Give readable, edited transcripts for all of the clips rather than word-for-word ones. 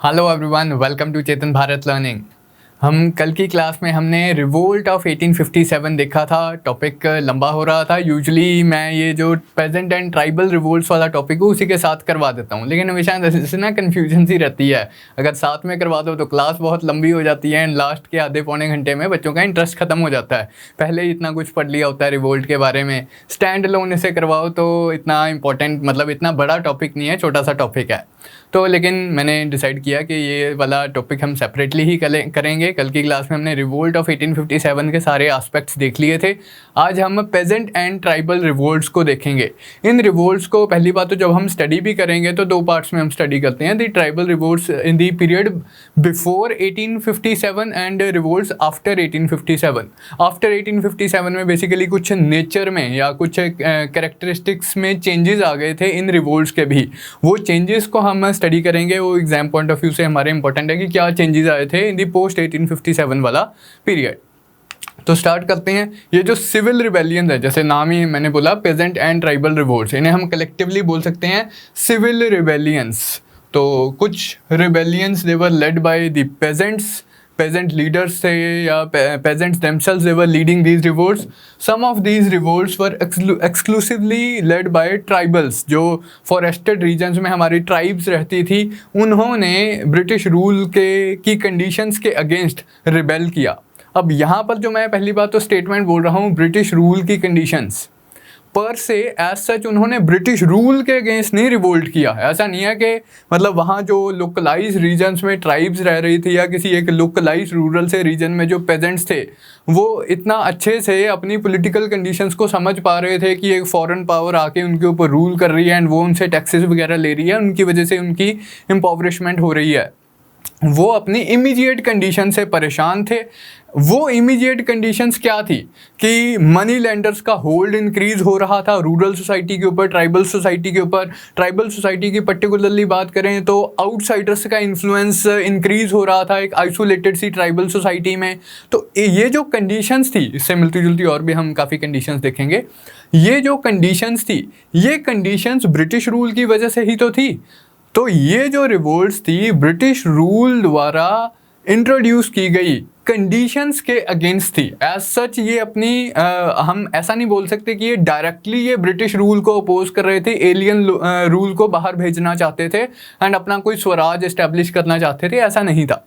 Hello everyone, welcome to Chetan Bharat Learning. हम कल की क्लास में हमने रिवोल्ट ऑफ 1857 देखा था। टॉपिक लंबा हो रहा था। यूजुअली मैं ये जो पेजेंट एंड ट्राइबल रिवोल्ट्स वाला टॉपिक है उसी के साथ करवा देता हूँ, लेकिन हमेशा जैसे ना कन्फ्यूजन सी रहती है। अगर साथ में करवा दो तो क्लास बहुत लंबी हो जाती है एंड लास्ट के आधे पौने घंटे में बच्चों का इंटरेस्ट खत्म हो जाता है। पहले ही इतना कुछ पढ़ लिया होता है रिवोल्ट के बारे में। स्टैंड अलोन इसे करवाओ तो इतना इंपॉर्टेंट, मतलब इतना बड़ा टॉपिक नहीं है, छोटा सा टॉपिक है। तो लेकिन मैंने डिसाइड किया कि ये वाला टॉपिक हम सेपरेटली ही करेंगे। कल की क्लास में हमने रिवोल्ट ऑफ 1857 के सारे एस्पेक्ट्स देख लिए थे। आज हम पेजेंट एंड ट्राइबल रिवोल्ट्स को देखेंगे। इन रिवोल्ट्स को पहली बात तो जब हम स्टडी भी करेंगे तो दो पार्ट्स में हम स्टडी करते हैं, the tribal revolts in the period before 1857 and revolts after 1857। After 1857 में बेसिकली कुछ नेचर में या कुछ कैरेक्टरिस्टिक्स में चेंजेस आ गए थे इन रिवोल्ट्स के भी। वो चेंजेस को हम स्टडी करेंगे। वो एग्जाम पॉइंट ऑफ व्यू से हमारे इंपॉर्टेंट है कि क्या चेंजेस आए थे इन दी पोस्ट 1857 वाला पीरियड। तो स्टार्ट करते हैं। ये जो सिविल रिबेलियन है, जैसे नाम ही मैंने बोला पेजेंट एंड ट्राइबल रिवोल्ट्स, इन्हें हम कलेक्टिवली बोल सकते हैं सिविल रिबेलियंस। तो कुछ rebellions they were led by the peasants, peasant leaders थे या peasants themselves, they were leading these revolts. Some of these revolts were exclusively led by tribals, जो forested regions में हमारी tribes रहती थी। उन्होंने ब्रिटिश रूल की कंडीशंस के अगेंस्ट रिबेल किया। अब यहाँ पर जो मैं पहली बात तो स्टेटमेंट बोल रहा हूँ, ब्रिटिश रूल की कंडीशंस पर से एज सच उन्होंने ब्रिटिश रूल के अगेंस्ट नहीं रिवोल्ट किया। ऐसा नहीं है कि मतलब वहाँ जो लोकलाइज रीजन्स में ट्राइब्स रह रही थी या किसी एक लोकलाइज रूरल से रीजन में जो पेजेंट्स थे वो इतना अच्छे से अपनी पॉलिटिकल कंडीशंस को समझ पा रहे थे कि एक फॉरेन पावर आके उनके ऊपर रूल कर रही है एंड वो उनसे टैक्सेस वगैरह ले रही है, उनकी वजह से उनकी इम्पॉवरिशमेंट हो रही है। वो अपनी इमीडिएट कंडीशन से परेशान थे। वो इमीडिएट कंडीशंस क्या थी कि मनी लेंडर्स का होल्ड इंक्रीज हो रहा था रूरल सोसाइटी के ऊपर, ट्राइबल सोसाइटी के ऊपर। ट्राइबल सोसाइटी की पर्टिकुलरली बात करें तो आउटसाइडर्स का इन्फ्लुएंस इंक्रीज हो रहा था एक आइसोलेटेड सी ट्राइबल सोसाइटी में। तो ये जो कंडीशंस थी, इससे मिलती जुलती और भी हम काफ़ी कंडीशंस देखेंगे। ये जो कंडीशंस थी, ये कंडीशंस ब्रिटिश रूल की वजह से ही तो थी। तो ये जो रिवोल्ट्स थी ब्रिटिश रूल द्वारा इंट्रोड्यूस की गई कंडीशंस के अगेंस्ट थी। एज सच ये अपनी हम ऐसा नहीं बोल सकते कि ये डायरेक्टली ये ब्रिटिश रूल को अपोज कर रहे थे, एलियन रूल को बाहर भेजना चाहते थे एंड अपना कोई स्वराज एस्टेब्लिश करना चाहते थे, ऐसा नहीं था।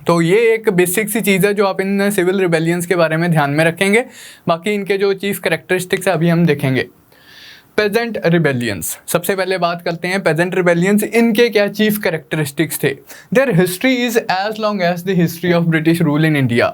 तो ये एक बेसिक सी चीज़ है जो आप इन सिविल रिबेलियंस के बारे में ध्यान में रखेंगे। बाकी इनके जो चीफ कैरेक्टरिस्टिक्स है अभी हम देखेंगे। पेजेंट रिबेलियंस, सबसे पहले बात करते हैं पेजेंट रिबेलियंस, इनके क्या चीफ कैरेक्टरिस्टिक्स थे। Their history is as long as the history of British rule in India.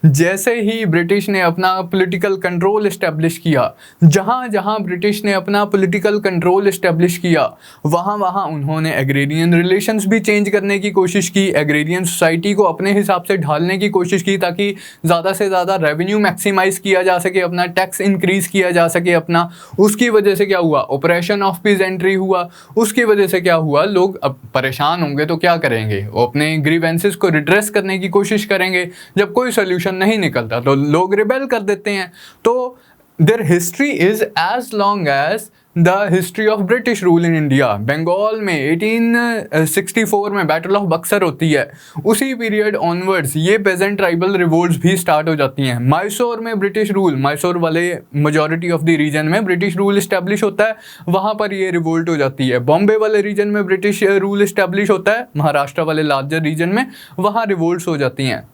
जैसे ही ब्रिटिश ने अपना पॉलिटिकल कंट्रोल इस्टेब्लिश किया, जहाँ जहाँ ब्रिटिश ने अपना पॉलिटिकल कंट्रोल इस्टेब्लिश किया वहाँ वहाँ उन्होंने एग्रेरियन रिलेशंस भी चेंज करने की कोशिश की, एग्रेरियन सोसाइटी को अपने हिसाब से ढालने की कोशिश की ताकि ज़्यादा से ज़्यादा रेवेन्यू मैक्सिमाइज किया जा सके, अपना टैक्स इंक्रीज किया जा सके अपना। उसकी वजह से क्या हुआ, ऑपरेशन ऑफ पीजेंट्री हुआ। उसकी वजह से क्या हुआ, लोग अब परेशान होंगे तो क्या करेंगे, वो अपने ग्रीवेंसेस को रिड्रेस करने की कोशिश करेंगे। जब कोई सोल्यूशन नहीं निकलता तो लोग रिबेल कर देते हैं। तो their history is as long as the history of British rule in India. Bengal में 1864 में बैटल ऑफ बक्सर होती है, उसी पीरियड ऑनवर्ड्स ये पेजेंट ट्राइबल रिवोल्ट्स भी स्टार्ट हो जाती हैं। मैसूर में ब्रिटिश रूल, मैसूर वाले मेजॉरिटी ऑफ द रीजन में ब्रिटिश रूल इस्टेब्लिश होता है, वहाँ पर ये रिवोल्ट हो जाती है। बॉम्बे वाले रीजन में ब्रिटिश रूल इस्टेब्लिश होता है, महाराष्ट्र वाले लार्जर रीजन में वहाँ रिवोल्ट्स हो जाती हैं।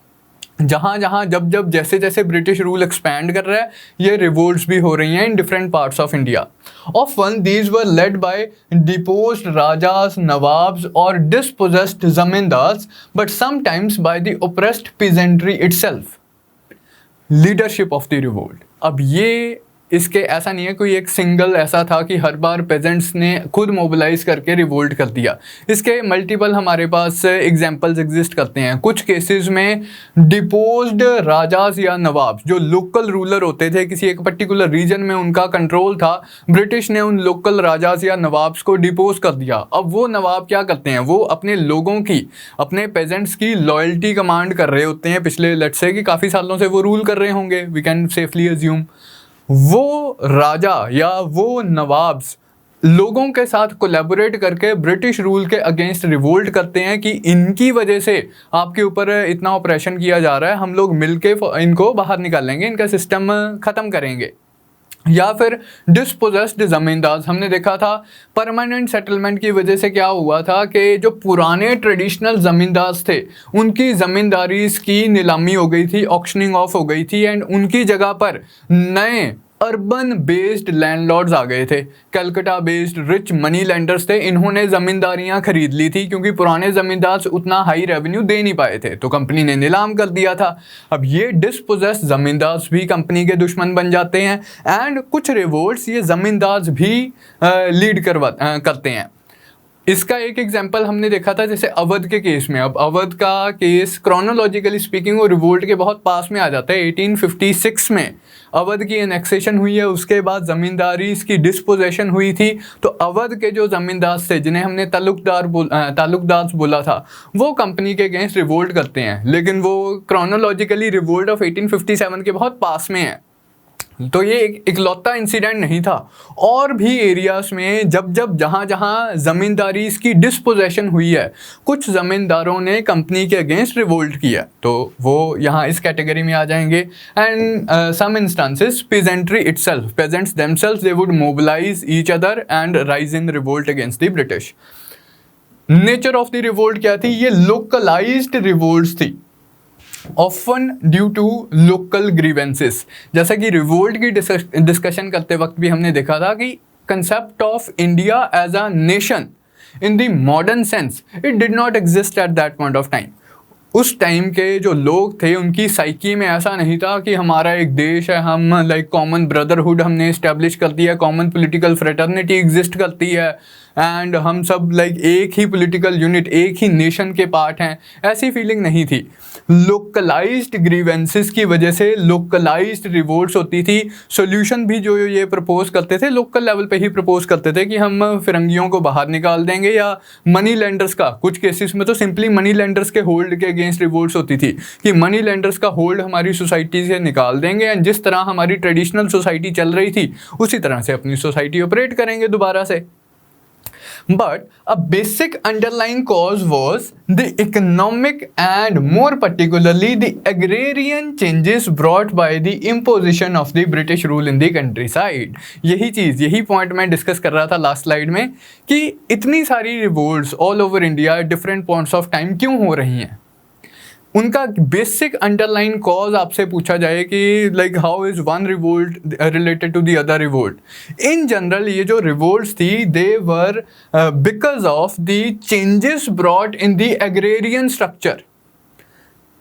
जहाँ जहाँ जब जब जैसे जैसे ब्रिटिश रूल एक्सपैंड कर रहा है ये रिवोल्ट्स भी हो रही हैं in different parts of India. Often these were led by deposed rajas, nawabs or dispossessed zamindars, but sometimes by the oppressed peasantry itself. Leadership of the revolt. अब ये इसके ऐसा नहीं है कोई एक सिंगल ऐसा था कि हर बार पेजेंट्स ने खुद मोबिलाइज करके रिवोल्ट कर दिया। इसके मल्टीपल हमारे पास एग्जांपल्स एग्जिस्ट करते हैं। कुछ केसेस में डिपोज्ड राजाज या नवाब, जो लोकल रूलर होते थे किसी एक पर्टिकुलर रीजन में उनका कंट्रोल था, ब्रिटिश ने उन लोकल राजाज या नवाब्स को डिपोज कर दिया। अब वो नवाब क्या करते हैं, वो अपने लोगों की, अपने पेजेंट्स की लॉयल्टी कमांड कर रहे होते हैं। पिछले लेट्स से कि काफ़ी सालों से वो रूल कर रहे होंगे, वी कैन सेफली अज्यूम। वो राजा या वो नवाब्स लोगों के साथ कोलैबोरेट करके ब्रिटिश रूल के अगेंस्ट रिवोल्ट करते हैं कि इनकी वजह से आपके ऊपर इतना ऑपरेशन किया जा रहा है, हम लोग मिलके इनको बाहर निकालेंगे, इनका सिस्टम ख़त्म करेंगे। या फिर डिस्पोजेस्ड ज़मींदार, हमने देखा था परमानेंट सेटलमेंट की वजह से क्या हुआ था कि जो पुराने ट्रेडिशनल ज़मींदार थे उनकी ज़मींदारी की नीलामी हो गई थी, ऑक्शनिंग ऑफ हो गई थी, एंड उनकी जगह पर नए अर्बन बेस्ड लैंडलॉर्ड्स आ गए थे। Calcutta based rich money landers थे, इन्होंने ज़मींदारियां खरीद ली थी क्योंकि पुराने ज़मींदार उतना हाई रेवेन्यू दे नहीं पाए थे, तो कंपनी ने नीलाम कर दिया था। अब ये डिस्पोजेस ज़मींदार भी कंपनी के दुश्मन बन जाते हैं, एंड कुछ रिवोल्ट्स ये ज़मींदार भी लीड करते हैं। इसका एक एग्जांपल हमने देखा था जैसे अवध के केस में। अब अवध का केस क्रोनोलॉजिकली स्पीकिंग वो रिवोल्ट के बहुत पास में आ जाता है। 1856 में अवध की एनेक्सेशन हुई है, उसके बाद ज़मींदारी इसकी डिस्पोजेशन हुई थी। तो अवध के जो ज़मींदार थे जिन्हें हमने तालुकदार बोला था, वो कंपनी के अगेंस्ट रिवोल्ट करते हैं, लेकिन वो क्रोनोलॉजिकली रिवोल्ट ऑफ 1857 के बहुत पास में है। तो ये इकलौता इंसिडेंट नहीं था, और भी एरियाज में जब जहाँ ज़मींदारी इसकी डिस्पोजेशन हुई है, कुछ ज़मींदारों ने कंपनी के अगेंस्ट रिवोल्ट किया, तो वो यहाँ इस कैटेगरी में आ जाएंगे। And some instances peasantry itself, peasants themselves, they would mobilise each other and rise in revolt against the British. Nature of the revolt क्या थी? ये लोकलाइज्ड रिवोल्ट्स थी, often due to local grievances. जैसा कि revolt की discussion करते वक्त भी हमने देखा था कि concept of India as a nation in the modern sense it did not exist at that point of time. उस टाइम के जो लोग थे उनकी साइकी में ऐसा नहीं था कि हमारा एक देश है, हम लाइक कॉमन ब्रदरहुड हमने इस्टेब्लिश कर दिया, कॉमन पॉलिटिकल फ्रेटर्निटी एग्जिस्ट करती है, एंड हम सब लाइक एक ही पॉलिटिकल यूनिट, एक ही नेशन के पार्ट हैं। ऐसी फीलिंग नहीं थी। लोकलाइज्ड ग्रीवेंसेस की वजह से लोकलाइज्ड रिवोल्ट्स होती थी। सॉल्यूशन भी जो ये प्रपोज करते थे लोकल लेवल पे ही प्रपोज करते थे कि हम फिरंगियों को बाहर निकाल देंगे, या मनी लेंडर्स का, कुछ केसेस में तो सिंपली मनी लेंडर्स के होल्ड के अगेंस्ट रिवोल्ट्स होती थी कि मनी लेंडर्स का होल्ड हमारी सोसाइटी से निकाल देंगे, एंड जिस तरह हमारी ट्रेडिशनल सोसाइटी चल रही थी उसी तरह से अपनी सोसाइटी ऑपरेट करेंगे दोबारा से। But a basic underlying cause was the economic and more particularly the agrarian changes brought by the imposition of the British rule in the countryside। यही पॉइंट मैं डिस्कस कर रहा था लास्ट स्लाइड में कि इतनी सारी revolts all over India different points of time क्यों हो रही हैं। उनका बेसिक अंडरलाइन कॉज आपसे पूछा जाए कि like how is one revolt related to the other revolt. In general ये जो रिवोल्ट्स थी they were because of the changes brought in the agrarian structure.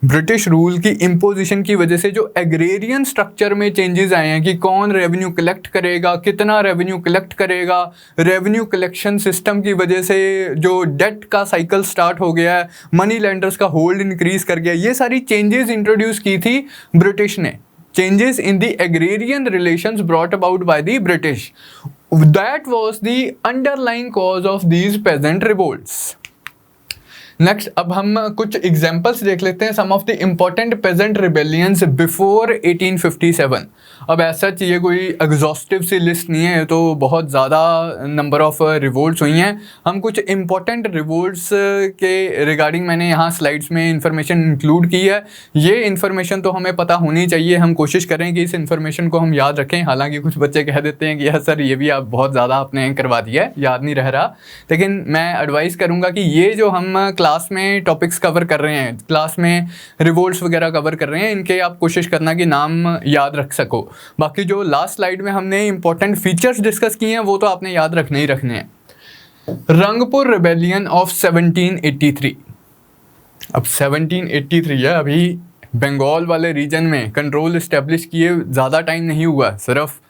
British rule की इम्पोजिशन की वजह से जो एग्रेरियन स्ट्रक्चर में चेंजेस आए हैं कि कौन रेवेन्यू कलेक्ट करेगा, कितना रेवेन्यू कलेक्ट करेगा, रेवेन्यू कलेक्शन सिस्टम की वजह से जो डेट का साइकिल स्टार्ट हो गया है, मनी लेंडर्स का होल्ड इंक्रीज कर गया, ये सारी चेंजेस इंट्रोड्यूस की थी ब्रिटिश ने। Changes in the agrarian relations brought about by the British, that was the underlying cause of these peasant revolts. Next अब हम कुछ एग्जाम्पल्स देख लेते हैं, some of the important peasant rebellions before 1857। अब ऐसा चाहिए कोई एग्जॉस्टिव सी लिस्ट नहीं है, तो बहुत ज़्यादा नंबर ऑफ रिवोल्ट्स हुई हैं। हम कुछ इम्पॉर्टेंट रिवोल्ट्स के रिगार्डिंग मैंने यहाँ स्लाइड्स में इंफॉर्मेशन इंक्लूड की है। ये इन्फॉर्मेशन तो हमें पता होनी चाहिए, हम कोशिश करें कि इस इन्फॉर्मेशन को हम याद रखें। हालांकि कुछ बच्चे कह देते हैं कि यार सर ये भी आप बहुत ज़्यादा आपने करवा दिया है, याद नहीं रह रहा, लेकिन मैं एडवाइस करूँगा कि ये जो हम क्लास में टॉपिक्स कवर कर रहे हैं, क्लास में रिवोल्ट्स वगैरह कवर कर रहे हैं, इनके आप कोशिश करना कि नाम याद रख सको। बाकी जो लास्ट स्लाइड में हमने इंपॉर्टेंट फीचर्स डिस्कस किए हैं वो तो आपने याद रखने ही रखने हैं। Rangpur rebellion of 1783। अब 1783 है, अभी बंगाल वाले रीजन में कंट्रोल इस्टेब्लिश किए ज़्यादा टाइम नहीं हुआ, सिर्फ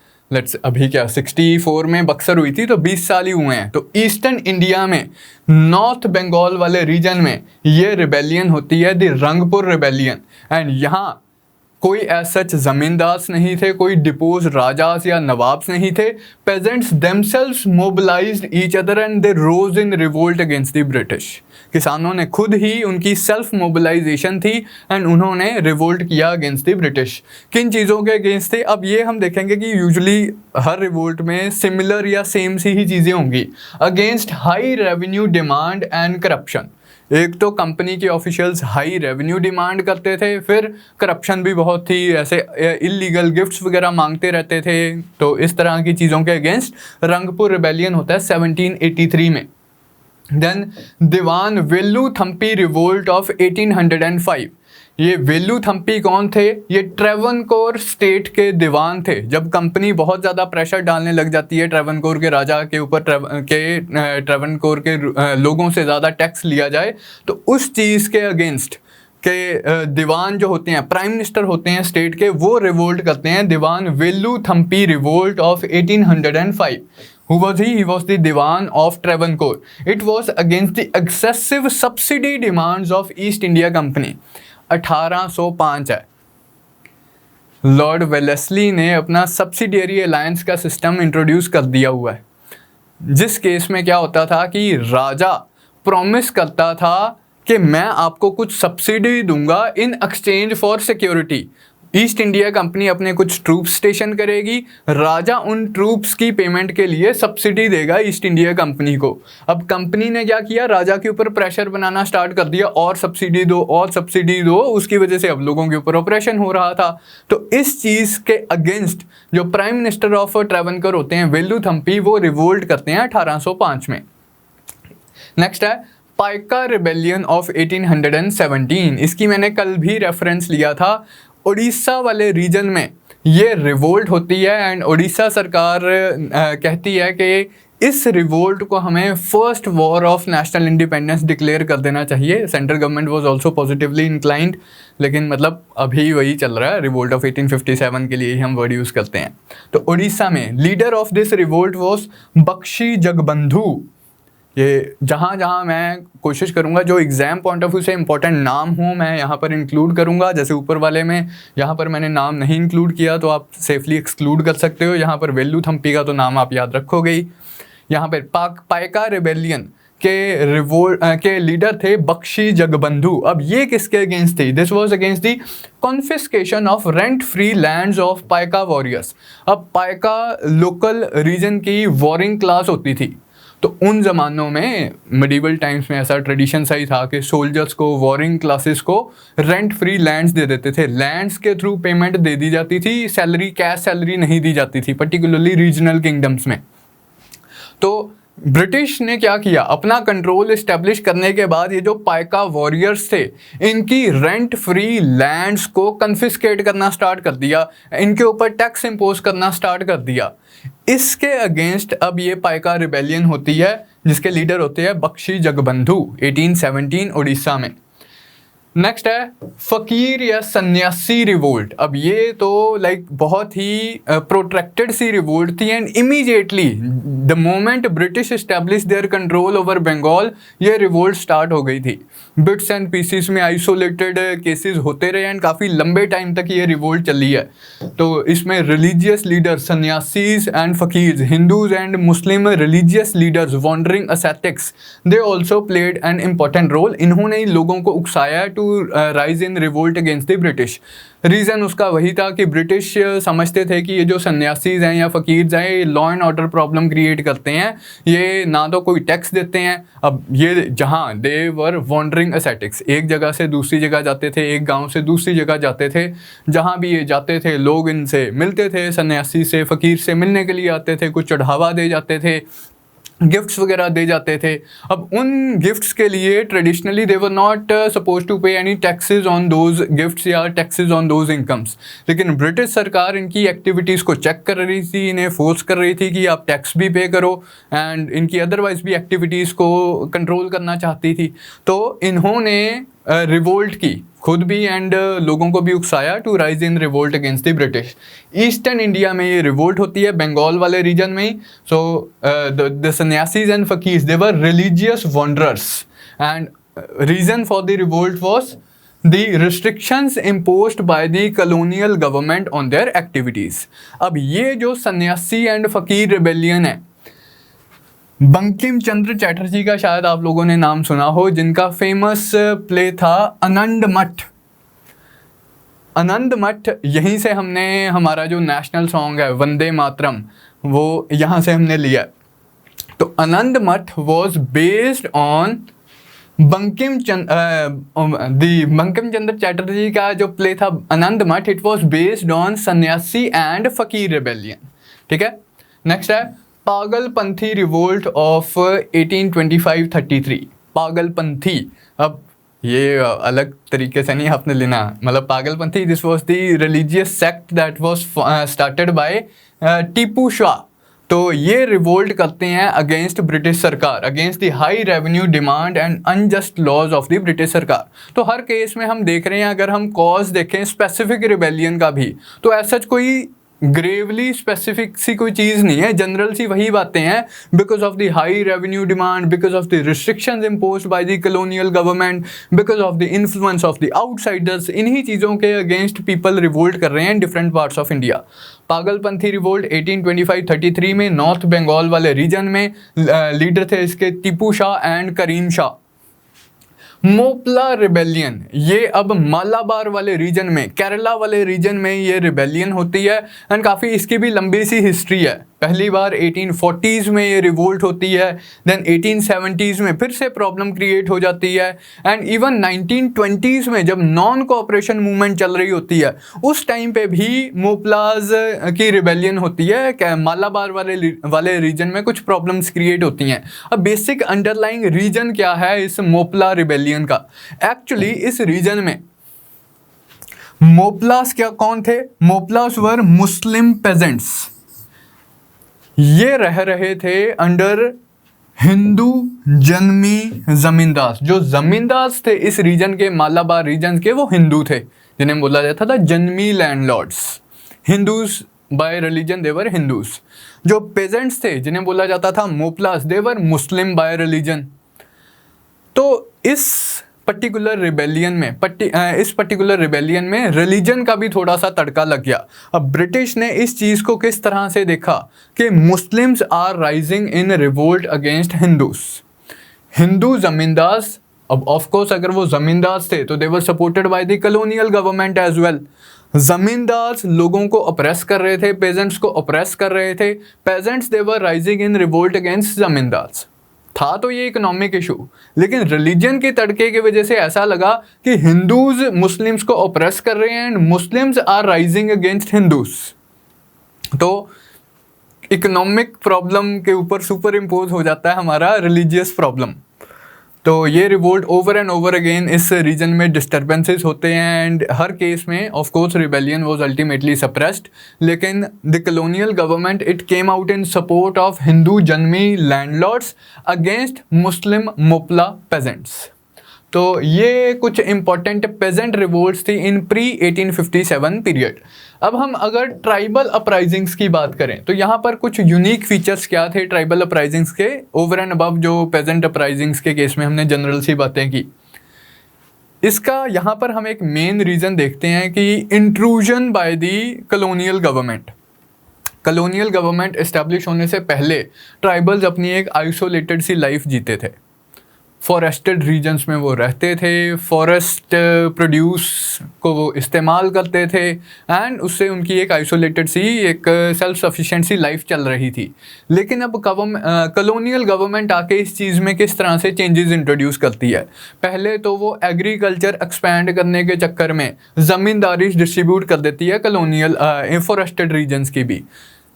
अभी क्या 64 में बक्सर हुई थी, तो 20 साल ही हुए हैं। तो ईस्टर्न इंडिया में नॉर्थ बंगाल वाले रीजन में ये रिबेलियन होती है, द रंगपुर रिबेलियन। एंड यहाँ कोई एज सच जमींदार्स नहीं थे, कोई डिपोज राजास या नवाब्स नहीं थे. Peasants themselves mobilised each other and they rose in revolt against the British. किसानों ने खुद ही, उनकी सेल्फ मोबिलाइजेशन थी एंड उन्होंने रिवोल्ट किया अगेंस्ट द ब्रिटिश. किन चीज़ों के अगेंस्ट थे? अब ये हम देखेंगे कि यूजुअली हर रिवोल्ट में सिमिलर या सेम सी ही चीज़ें होंगी. Against high revenue demand and corruption. एक तो कंपनी के ऑफिशियल्स हाई रेवेन्यू डिमांड करते थे, फिर करप्शन भी बहुत थी, ऐसे इलीगल गिफ्ट्स वगैरह मांगते रहते थे. तो इस तरह की चीज़ों के अगेंस्ट रंगपुर रिबेलियन होता है 1783 में. Then Dewan Velu Thampi revolt of 1805. ये वेल्लू थम्पी कौन थे? ये ट्रेवनकोर स्टेट के दीवान थे. जब कंपनी बहुत ज़्यादा प्रेशर डालने लग जाती है ट्रेवनकोर के राजा के ऊपर, ट्रेवनकोर के लोगों से ज़्यादा टैक्स लिया जाए, तो उस चीज़ के अगेंस्ट के दीवान जो होते हैं, प्राइम मिनिस्टर होते हैं स्टेट के, वो रिवोल्ट करते हैं. Dewan Velu Thampi revolt of 1805. Who was he? He was the Diwan of Travancore. It was against the excessive subsidy demands of East India Company. 1805 है. लॉर्ड वेलेस्ली ने अपना सब्सिडियरी अलायंस का सिस्टम इंट्रोड्यूस कर दिया हुआ है, जिस केस में क्या होता था कि राजा प्रॉमिस करता था कि मैं आपको कुछ सब्सिडी दूंगा in exchange for security. East India company अपने कुछ ट्रूप्स स्टेशन करेगी, राजा उन ट्रूप्स की पेमेंट के लिए सब्सिडी देगा ईस्ट इंडिया कंपनी को. अब कंपनी ने क्या किया? राजा के ऊपर प्रेशर बनाना स्टार्ट कर दिया, और सब्सिडी दो और सब्सिडी दो. उसकी वजह से अब लोगों के ऊपर ऑपरेशन हो रहा था. तो इस चीज़ के अगेंस्ट जो प्राइम मिनिस्टर ऑफ ट्रेवनकोर होते हैं वेल्लू थम्पी, वो रिवोल्ट करते हैं 1805 में. नेक्स्ट है पाइका रिबेलियन ऑफ 1817. इसकी मैंने कल भी रेफरेंस लिया था. उड़ीसा वाले रीजन में ये रिवोल्ट होती है एंड उड़ीसा सरकार कहती है कि इस रिवोल्ट को हमें first war of national independence declare कर देना चाहिए. Central government was also positively inclined, लेकिन मतलब अभी वही चल रहा है. रिवोल्ट ऑफ 1857 के लिए ही हम वर्ड यूज़ करते हैं. तो उड़ीसा में leader of this revolt was Bakshi Jagabandhu. ये जहाँ जहाँ मैं कोशिश करूँगा जो एग्ज़ाम पॉइंट ऑफ व्यू से इंपॉर्टेंट नाम हो, मैं यहाँ पर इंक्लूड करूँगा. जैसे ऊपर वाले में यहाँ पर मैंने नाम नहीं इंक्लूड किया, तो आप सेफली एक्सक्लूड कर सकते हो. यहाँ पर वेल्लू थम्पी का तो नाम आप याद रखोगे ही. यहाँ पर पाइका रिबेलियन के लीडर थे बख्शी जगबंधु. अब ये किसके अगेंस्ट थी? This was against the confiscation of rent free lands of Paika warriors. अब पाइका लोकल रीजन की वॉरिंग क्लास होती थी. तो उन ज़मानों में मिडीवल टाइम्स में ऐसा ट्रेडिशन सा ही था कि सोल्जर्स को, वॉरिंग क्लासेस को रेंट फ्री लैंड्स दे देते थे. लैंड्स के थ्रू पेमेंट दे दी जाती थी, सैलरी, कैश सैलरी नहीं दी जाती थी, पर्टिकुलरली रीजनल किंगडम्स में. तो ब्रिटिश ने क्या किया? अपना कंट्रोल इस्टेब्लिश करने के बाद ये जो पाइका वॉरियर्स थे, इनकी रेंट फ्री लैंड्स को कन्फिस्केट करना स्टार्ट कर दिया, इनके ऊपर टैक्स इम्पोज करना स्टार्ट कर दिया. इसके अगेंस्ट अब ये पाइका रिबेलियन होती है, जिसके लीडर होते हैं बख्शी जगबंधु 1817 उड़ीसा में. नेक्स्ट है फ़कीर या सन्यासी रिवोल्ट. अब ये तो लाइक बहुत ही प्रोट्रैक्टेड सी रिवोल्ट थी and immediately the moment British establish their control over Bengal, ये रिवोल्ट स्टार्ट हो गई थी. बिट्स एंड पीसीस में आइसोलेटेड केसेस होते रहे एंड काफ़ी लंबे टाइम तक ये रिवोल्ट चली है. तो इसमें religious leader, sannyasis and fakirs, Hindus and Muslim religious leaders, wandering ascetics, they also played an important role. इन्होंने इन लोगों को उकसाया to rise in revolt against the British. Reason उसका वही था कि ब्रिटिश समझते थे कि ये जो सन्यासीज हैं या फ़कीर्स हैं, ये law and order problem create करते हैं. ये ना तो कोई टैक्स देते हैं. अब ये जहाँ दे वर वॉन्डरिंग असैटिक्स, एक जगह से दूसरी जगह जाते थे, एक गांव से दूसरी जगह जाते थे. जहाँ भी ये जाते थे लोग इनसे मिलते थे, सन्यासी से, फ़कीर से मिलने के लिए आते थे, कुछ चढ़ावा दे जाते थे, गिफ्ट्स वगैरह दे जाते थे. अब उन गिफ्ट्स के लिए traditionally they were not supposed to pay any taxes on those gifts या टैक्सेस ऑन दोज इनकम्स. लेकिन ब्रिटिश सरकार इनकी एक्टिविटीज़ को चेक कर रही थी, इन्हें फोर्स कर रही थी कि आप टैक्स भी पे करो, एंड इनकी अदरवाइज भी एक्टिविटीज़ को कंट्रोल करना चाहती थी. तो इन्होंने रिवोल्ट की खुद भी एंड लोगों को भी उकसाया to rise in revolt against the British. Eastern India में ये रिवोल्ट होती है, बंगाल वाले रीजन में ही. So the sannyasis and fakirs, they were religious wanderers and reason for the revolt was the restrictions imposed by the colonial government on their activities. अब ये जो सन्यासी एंड फकीर रिबेलियन है, बंकिम चंद्र चैटर्जी का शायद आप लोगों ने नाम सुना हो, जिनका फेमस प्ले था आनंद मठ। आनंद मठ, यहीं से हमने हमारा जो नेशनल सॉन्ग है वंदे मातरम, वो यहाँ से हमने लिया। तो आनंद मठ was based on Bankim Chandra Chatterjee का जो प्ले था आनंद मठ, इट वॉज बेस्ड ऑन सन्यासी एंड फकीर रिबेलियन। ठीक है, नेक्स्ट है पागलपंथी रिवोल्ट ऑफ 1825-33। पागलपंथी, अब ये अलग तरीके से नहीं आपने लेना, मतलब Pagalpanthi, this was the religious sect that was started by Tipu Shah. तो ये रिवोल्ट करते हैं अगेंस्ट ब्रिटिश सरकार, against the high revenue demand and unjust laws of the British सरकार। तो हर केस में हम देख रहे हैं, अगर हम कॉज देखें स्पेसिफिक रिबेलियन का भी, तो ऐसा कोई ग्रेवली स्पेसिफिक सी कोई चीज़ नहीं है, जनरल सी वही बातें हैं। Because of the high revenue demand, because of the restrictions imposed by the colonial government, because of the influence of the outsiders, इन्हीं चीज़ों के अगेंस्ट पीपल रिवोल्ट कर रहे हैं in different parts of India. Pagalpanthi revolt 1825-33 में north Bengal वाले region में leader थे इसके टीपू शाह एंड करीम शाह। मोपला रिबेलियन, ये अब मालाबार वाले रीजन में, केरला वाले रीजन में ये रिबेलियन होती है एंड काफ़ी इसकी भी लंबी सी हिस्ट्री है। पहली बार 1840s में ये रिवोल्ट होती है, देन 1870s में फिर से प्रॉब्लम क्रिएट हो जाती है एंड इवन 1920s में जब नॉन कोऑपरेशन मूवमेंट चल रही होती है, उस टाइम पे भी मोपलाज की रिबेलियन होती है। क्या मालाबार वाले रीजन में कुछ प्रॉब्लम्स क्रिएट होती हैं। अब बेसिक अंडरलाइंग रीजन क्या है इस मोपला रिबेलियन का? एक्चुअली इस रीजन में मोपलास क्या कौन थे? मोपलास वर मुस्लिम पेजेंट्स। ये रह रहे थे अंडर हिंदू जन्मी जमींदार। जो जमींदार थे इस रीजन के, मालाबार रीजन के, वो हिंदू थे, जिन्हें बोला जाता था जन्मी लैंडलॉर्ड्स। हिंदूज बाय रिलीजन दे वर हिंदूज। जो पेजेंट्स थे जिन्हें बोला जाता था मोपलास, दे वर मुस्लिम बाय रिलीजन। तो इस पर्टिकुलर रिबेलियन में रिलीजन का भी थोड़ा सा तड़का लग गया। अब ब्रिटिश ने इस चीज़ को किस तरह से देखा कि Muslims are rising in revolt against Hindus. Hindu zamindars, अब ऑफ कोर्स अगर वो जमींदार्स थे तो they were supported by the colonial government as well. Zamindars लोगों को ऑप्रेस कर रहे थे, पेजेंट्स को ऑप्रेस कर रहे थे। Pageants they were rising in revolt against zamindars. था तो ये इकोनॉमिक इशू, लेकिन रिलीजन के तड़के की वजह से ऐसा लगा कि हिंदूज मुस्लिम्स को ऑप्रेस कर रहे हैं and Muslims are rising against Hindus. तो इकोनॉमिक प्रॉब्लम के ऊपर सुपर इम्पोज हो जाता है हमारा रिलीजियस प्रॉब्लम। तो ये revolt over and over again इस रीजन में डिस्टर्बेंसेस होते हैं एंड हर केस में of course rebellion was ultimately suppressed. लेकिन the colonial government it came out in support of Hindu jenmi landlords against Muslim Moplah peasants. तो ये कुछ इंपॉर्टेंट पेजेंट रिवोल्ट्स थी इन प्री 1857 पीरियड। अब हम अगर ट्राइबल अपराइजिंग्स की बात करें तो यहाँ पर कुछ यूनिक फीचर्स क्या थे ट्राइबल अपराइजिंग्स के, ओवर एंड अबव जो पेजेंट अपराइजिंग्स के केस में हमने जनरल सी बातें की। इसका यहाँ पर हम एक मेन रीज़न देखते हैं कि intrusion by the colonial government. Colonial government establish होने से पहले ट्राइबल्स अपनी एक आइसोलेटेड सी लाइफ जीते थे। फॉरेस्टेड रीजन्स में वो रहते थे, फॉरेस्ट प्रोड्यूस को वो इस्तेमाल करते थे एंड उससे उनकी एक आइसोलेटेड सी एक सेल्फ सफिशिएंट सी लाइफ चल रही थी। लेकिन अब कॉलोनियल गवर्नमेंट आके इस चीज़ में किस तरह से चेंजेस इंट्रोड्यूस करती है। पहले तो वो एग्रीकल्चर एक्सपैंड करने के चक्कर में ज़मींदारी डिस्ट्रीब्यूट कर देती है कॉलोनियल फॉरेस्टेड रीजन्स की भी।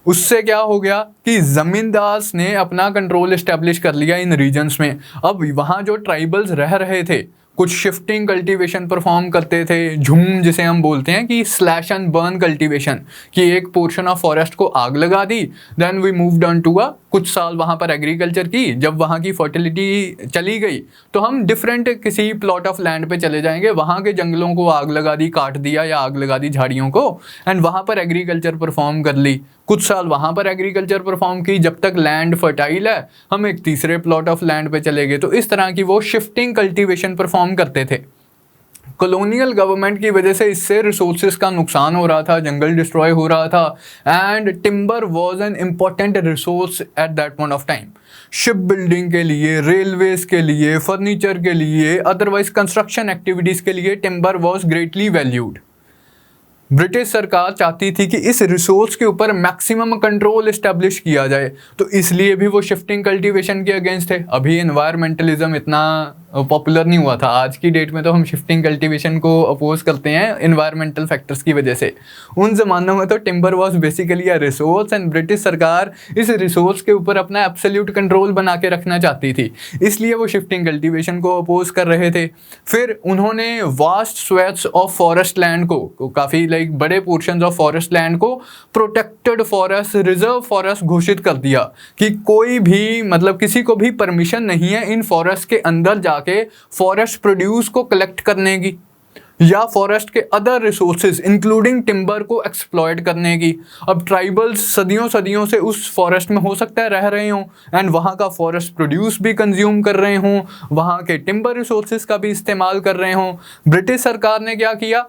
उससे क्या हो गया कि ज़मींदार्स ने अपना कंट्रोल इस्टेब्लिश कर लिया इन रीजन्स में। अब वहाँ जो ट्राइबल्स रह रहे थे कुछ शिफ्टिंग कल्टीवेशन परफॉर्म करते थे, झूम जिसे हम बोलते हैं कि स्लैश एंड बर्न कल्टीवेशन, कि एक पोर्शन ऑफ फॉरेस्ट को आग लगा दी, then we moved on to कुछ साल वहाँ पर एग्रीकल्चर की। जब वहाँ की फर्टिलिटी चली गई तो हम डिफरेंट किसी प्लॉट ऑफ लैंड पे चले जाएंगे, वहाँ के जंगलों को आग लगा दी, काट दिया या आग लगा दी झाड़ियों को, एंड वहाँ पर एग्रीकल्चर परफॉर्म कर ली। कुछ साल वहाँ पर एग्रीकल्चर परफॉर्म की, जब तक लैंड फर्टाइल है हम एक तीसरे प्लॉट ऑफ लैंड पे चले गए। तो इस तरह की वो शिफ्टिंग कल्टीवेशन परफॉर्म करते थे। कॉलोनियल गवर्नमेंट की वजह से इससे रिसोर्सेज का नुकसान हो रहा था, जंगल डिस्ट्रॉय हो रहा था, and timber was an important resource at that point of time. Ship building के लिए, रेलवेज के लिए, फर्नीचर के लिए, अदरवाइज कंस्ट्रक्शन एक्टिविटीज़ के लिए timber was greatly valued. British सरकार चाहती थी कि इस रिसोर्स के ऊपर मैक्सिमम कंट्रोल इस्टेब्लिश किया जाए, तो इसलिए भी वो शिफ्टिंग कल्टीवेशन के अगेंस्ट थे। अभी एनवायरमेंटलिज्म इतना पॉपुलर नहीं हुआ था, आज की डेट में तो हम शिफ्टिंग कल्टीवेशन को अपोज करते हैं एनवायरमेंटल फैक्टर्स की वजह से। उन ज़मानों में तो timber was basically a resource, and British सरकार इस रिसोर्स के ऊपर अपना एब्सोल्यूट कंट्रोल बना के रखना चाहती थी, इसलिए वो शिफ्टिंग कल्टीवेशन को अपोज कर रहे थे। फिर उन्होंने वास्ट स्वेथ्स ऑफ फॉरेस्ट लैंड को काफ़ी बड़े पोर्शंस ऑफ फॉरेस्ट लैंड को प्रोटेक्टेड फॉरेस्ट, रिजर्व फॉरेस्ट घोषित कर दिया कि कोई भी किसी को भी परमिशन नहीं है इन फॉरेस्ट के अंदर जाके फॉरेस्ट प्रोड्यूस को कलेक्ट करने की या फॉरेस्ट के अदर रिसोर्सेज इंक्लूडिंग टिम्बर को एक्सप्लॉयट करने की। अब ट्राइबल्स सदियों सदियों से उस फॉरेस्ट में हो सकता है रह रहे हों एंड वहाँ का फॉरेस्ट प्रोड्यूस भी कंज्यूम कर रहे हों, वहाँ के टिम्बर रिसोर्सेज का भी इस्तेमाल कर रहे हों। ब्रिटिश सरकार ने क्या किया,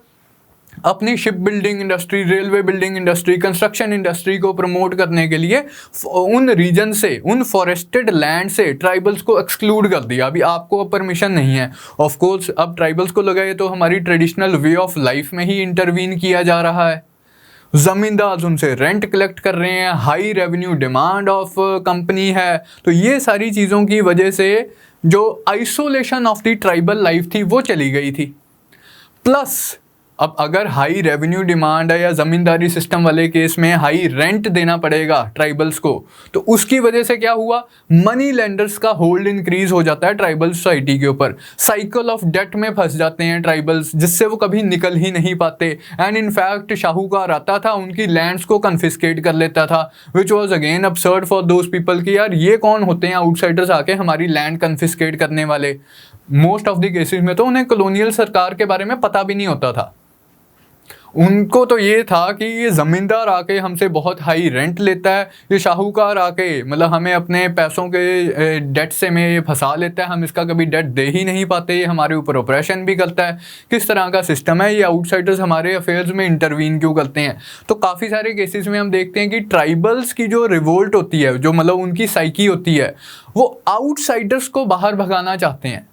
अपनी ship building industry, railway building industry, construction industry को प्रमोट करने के लिए उन रीजन से, उन फॉरेस्टेड लैंड से ट्राइबल्स को एक्सक्लूड कर दिया। अभी आपको परमिशन नहीं है। ऑफ कोर्स अब ट्राइबल्स को लगा ये तो हमारी ट्रेडिशनल वे ऑफ लाइफ में ही इंटरवीन किया जा रहा है। ज़मींदार उनसे रेंट कलेक्ट कर रहे हैं, high revenue demand of company है, तो ये सारी चीज़ों की वजह से जो isolation of the tribal life थी वो चली गई थी। प्लस अब अगर हाई रेवेन्यू डिमांड है या ज़मींदारी सिस्टम वाले केस में हाई रेंट देना पड़ेगा ट्राइबल्स को, तो उसकी वजह से क्या हुआ, मनी लेंडर्स का होल्ड इंक्रीज हो जाता है ट्राइबल सोसाइटी के ऊपर। साइकिल ऑफ डेट में फंस जाते हैं ट्राइबल्स, जिससे वो कभी निकल ही नहीं पाते। एंड इनफैक्ट शाहूकार आता था, उनकी लैंड्स को कन्फिस्केट कर लेता था, which was again absurd for those people कि यार ये कौन होते हैं आउटसाइडर्स आके हमारी लैंड कन्फिस्केट करने वाले। मोस्ट ऑफ द केसेस में तो उन्हें कॉलोनियल सरकार के बारे में पता भी नहीं होता था। उनको तो ये था कि ये ज़मींदार आके हमसे बहुत हाई रेंट लेता है, ये शाहूकार आके हमें अपने पैसों के डेट से में फंसा लेता है, हम इसका कभी डेट दे ही नहीं पाते, ये हमारे ऊपर ऑपरेशन भी करता है। किस तरह का सिस्टम है ये, आउटसाइडर्स हमारे अफेयर्स में इंटरवीन क्यों करते हैं। तो काफ़ी सारे केसेस में हम देखते हैं कि ट्राइबल्स की जो रिवोल्ट होती है, जो उनकी साइकी होती है, वो आउटसाइडर्स को बाहर भगाना चाहते हैं।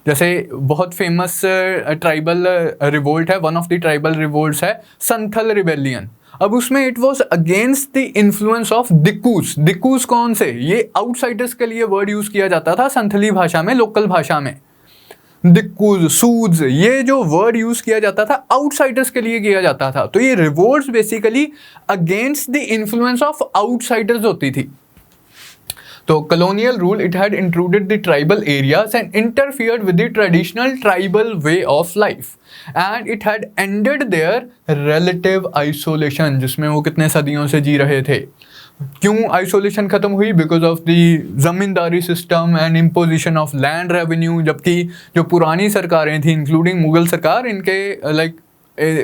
जैसे बहुत फेमस ट्राइबल रिवोल्ट है, one of the tribal revolts है संथल रिबेलियन। अब उसमें it was against the influence of dikus. Dikus कौन से, ये आउटसाइडर्स के लिए वर्ड यूज़ किया जाता था संथली भाषा में, लोकल भाषा में। दिक्कूज, सूद्स, ये जो वर्ड यूज़ किया जाता था आउटसाइडर्स के लिए किया जाता था। तो ये revolts basically against the influence of outsiders होती थी। तो colonial rule, it had intruded the tribal areas and interfered with the traditional tribal way of life, and it had ended their relative isolation, जिसमें वो कितने सदियों से जी रहे थे। क्यों आइसोलेशन खत्म हुई? Because of the ज़मींदारी system and imposition of land revenue. जबकि जो पुरानी सरकारें थी इंक्लूडिंग मुगल सरकार, इनके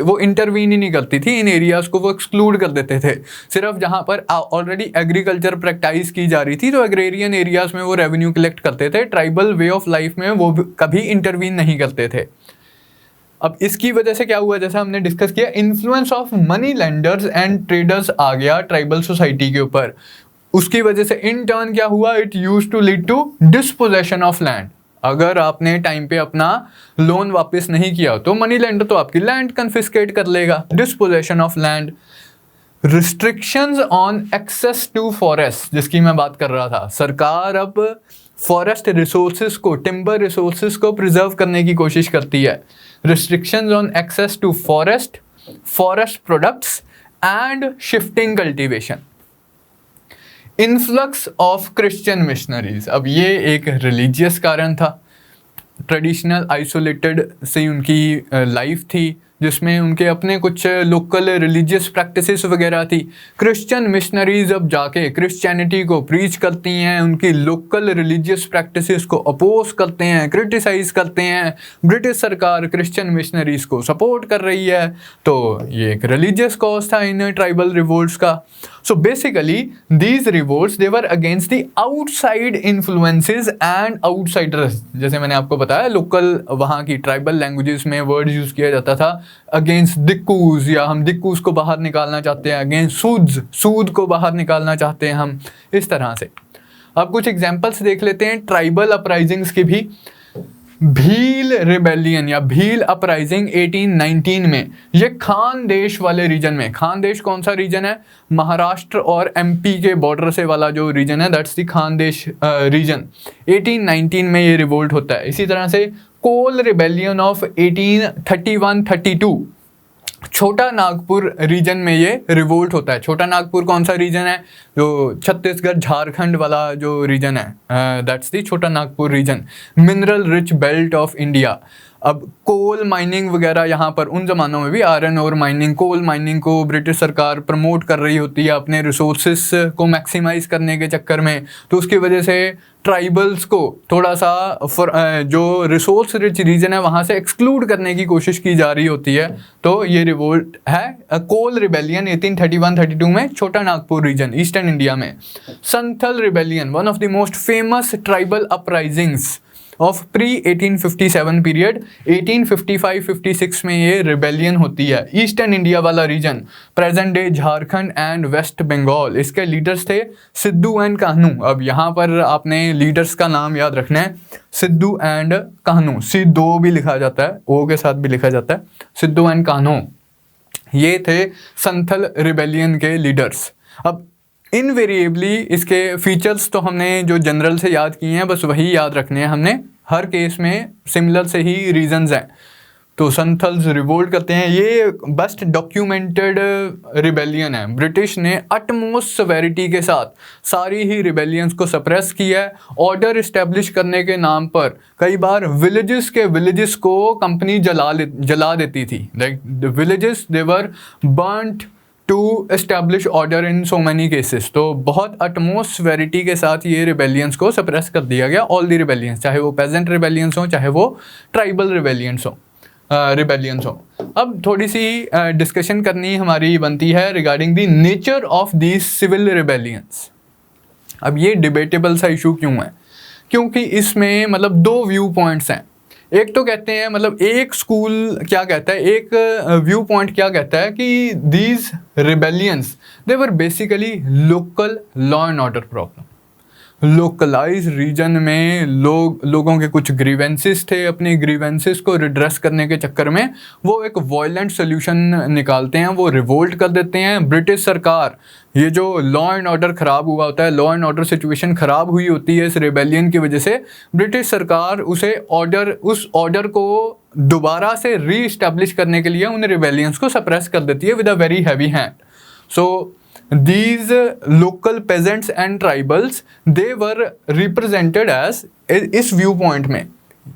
वो इंटरवीन ही नहीं करती थी इन एरियाज़ को, वो एक्सक्लूड कर देते थे। सिर्फ जहाँ पर ऑलरेडी एग्रीकल्चर प्रैक्टिस की जा रही थी तो एग्रेरियन एरियाज़ में वो रेवेन्यू कलेक्ट करते थे, ट्राइबल वे ऑफ लाइफ में वो कभी इंटरवीन नहीं करते थे। अब इसकी वजह से क्या हुआ, जैसा हमने डिस्कस किया, influence of money lenders and traders आ गया ट्राइबल सोसाइटी के ऊपर। उसकी वजह से इन टर्न क्या हुआ, it used to lead to dispossession of land. अगर आपने टाइम पे अपना लोन वापस नहीं किया तो मनी लेंडर तो आपकी लैंड कन्फिस्केट कर लेगा। Dispossession of land, restrictions on access to forest, जिसकी मैं बात कर रहा था। सरकार अब फॉरेस्ट रिसोर्सेज को, टिम्बर रिसोर्सेज को प्रिजर्व करने की कोशिश करती है। Restrictions on access to forest, forest products and shifting cultivation. Influx of Christian missionaries, अब ये एक रिलीजियस कारण था। ट्रेडिशनल आइसोलेटेड से उनकी लाइफ थी, जिसमें उनके अपने कुछ लोकल रिलीजियस प्रैक्टिसेस वगैरह थी। क्रिश्चियन मिशनरीज अब जाके क्रिश्चियनिटी को प्रीच करती हैं, उनकी लोकल रिलीजियस प्रैक्टिसेस को अपोज करते हैं, क्रिटिसाइज करते हैं। ब्रिटिश सरकार क्रिश्चियन मिशनरीज को सपोर्ट कर रही है, तो ये एक रिलीजियस कॉज था इन ट्राइबल रिवोल्ट्स का। So basically these revolts they were against the outside influences and outsiders. जैसे मैंने आपको बताया लोकल वहाँ की ट्राइबल लैंग्वेजेस में वर्ड यूज़ किया जाता था अगेंस्ट दिक्कूज, या हम दिक्कूज को बाहर निकालना चाहते हैं, अगेंस्ट सूद्स, सूद को बाहर निकालना चाहते हैं हम, इस तरह से। अब कुछ एग्जांपल्स देख लेते हैं ट्राइबल अपराइजिंग्स की भी। भील रिबेलियन या भील अपराइजिंग 1819 में, ये खानदेश वाले रीजन में, खानदेश कौन सा रीजन है, महाराष्ट्र और एमपी के बॉर्डर से वाला जो रीजन है, दैट्स द खानदेश रीजन। 1819 में ये रिवोल्ट होता है। इसी तरह से कोल रिबेलियन ऑफ 1831-32, छोटा नागपुर रीजन में ये रिवोल्ट होता है। छोटा नागपुर कौन सा रीजन है, जो छत्तीसगढ़ झारखंड वाला जो रीजन है, that's the Chota Nagpur region. Mineral rich belt of India. अब कोल माइनिंग वगैरह यहाँ पर उन ज़मानों में भी आयरन और माइनिंग, कोल माइनिंग को ब्रिटिश सरकार प्रमोट कर रही होती है अपने रिसोर्सेस को मैक्सिमाइज करने के चक्कर में, तो उसकी वजह से ट्राइबल्स को थोड़ा सा जो रिसोर्स रिच रीजन है वहाँ से एक्सक्लूड करने की कोशिश की जा रही होती है। तो ये रिवोल्ट है कोल रिबेलियन 1831-32 में, छोटा नागपुर रीजन ईस्टर्न इंडिया में। Santhal rebellion, one of the most famous tribal uprisings of pre 1857 period, 1855-56 में ये रिबेलियन होती है। ईस्टर्न इंडिया वाला region, present day Jharkhand and West Bengal. इसके लीडर्स थे सिद्धू एंड कान्हू। अब यहाँ पर आपने लीडर्स का नाम याद रखना है, सिद्धू एंड कान्हू, सिद्धू भी लिखा जाता है, ओ के साथ भी लिखा जाता है, सिद्धू एंड कान्हू, ये थे संथल रिबेलियन के लीडर्स। अब इनवेरिएबली इसके फीचर्स तो हमने जो जनरल से याद किए हैं, बस वही याद रखने हैं हमने, हर केस में सिमिलर से ही रीजंस हैं। तो संथल्स रिवोल्ट करते हैं, ये बेस्ट डॉक्यूमेंटेड रिबेलियन है। ब्रिटिश ने अटमोस्ट सेवेरिटी के साथ सारी ही रिबेलियंस को सप्रेस किया है। ऑर्डर इस्टेब्लिश करने के नाम पर कई बार विलेजेस को कंपनी जला देती थी। Like the villages they were burnt to establish order in so many cases. तो बहुत अटमोस्ट सेवेरिटी के साथ ये रिबेलियंस को सप्रेस कर दिया गया, ऑल दी रिबेलियंस, चाहे वो पेजेंट रिबेलियंस हो चाहे वो ट्राइबल रिबेलियंस हो। अब थोड़ी सी डिस्कशन करनी हमारी बनती है regarding the nature of these civil rebellions. अब ये डिबेटेबल सा इशू क्यों है, क्योंकि इसमें मतलब दो व्यू पॉइंट्स हैं। एक तो कहते हैं, मतलब एक स्कूल क्या कहता है, एक व्यू पॉइंट क्या कहता है कि these rebellions they were basically local law and order problem. Localise region में लोगों के कुछ ग्रीवेंसेस थे, अपने ग्रीवेंसेस को रिड्रेस करने के चक्कर में वो एक वायलेंट सोल्यूशन निकालते हैं, वो रिवोल्ट कर देते हैं। ब्रिटिश सरकार, ये जो लॉ एंड ऑर्डर ख़राब हुआ होता है, लॉ एंड ऑर्डर सिचुएशन ख़राब हुई होती है इस रिबेलियन की वजह से, ब्रिटिश सरकार उस ऑर्डर को दोबारा से री इस्टेब्लिश करने के लिए उन रिबेलियंस को सप्रेस कर देती है with a very heavy hand. So these local peasants and tribals they were represented as, इस व्यू पॉइंट में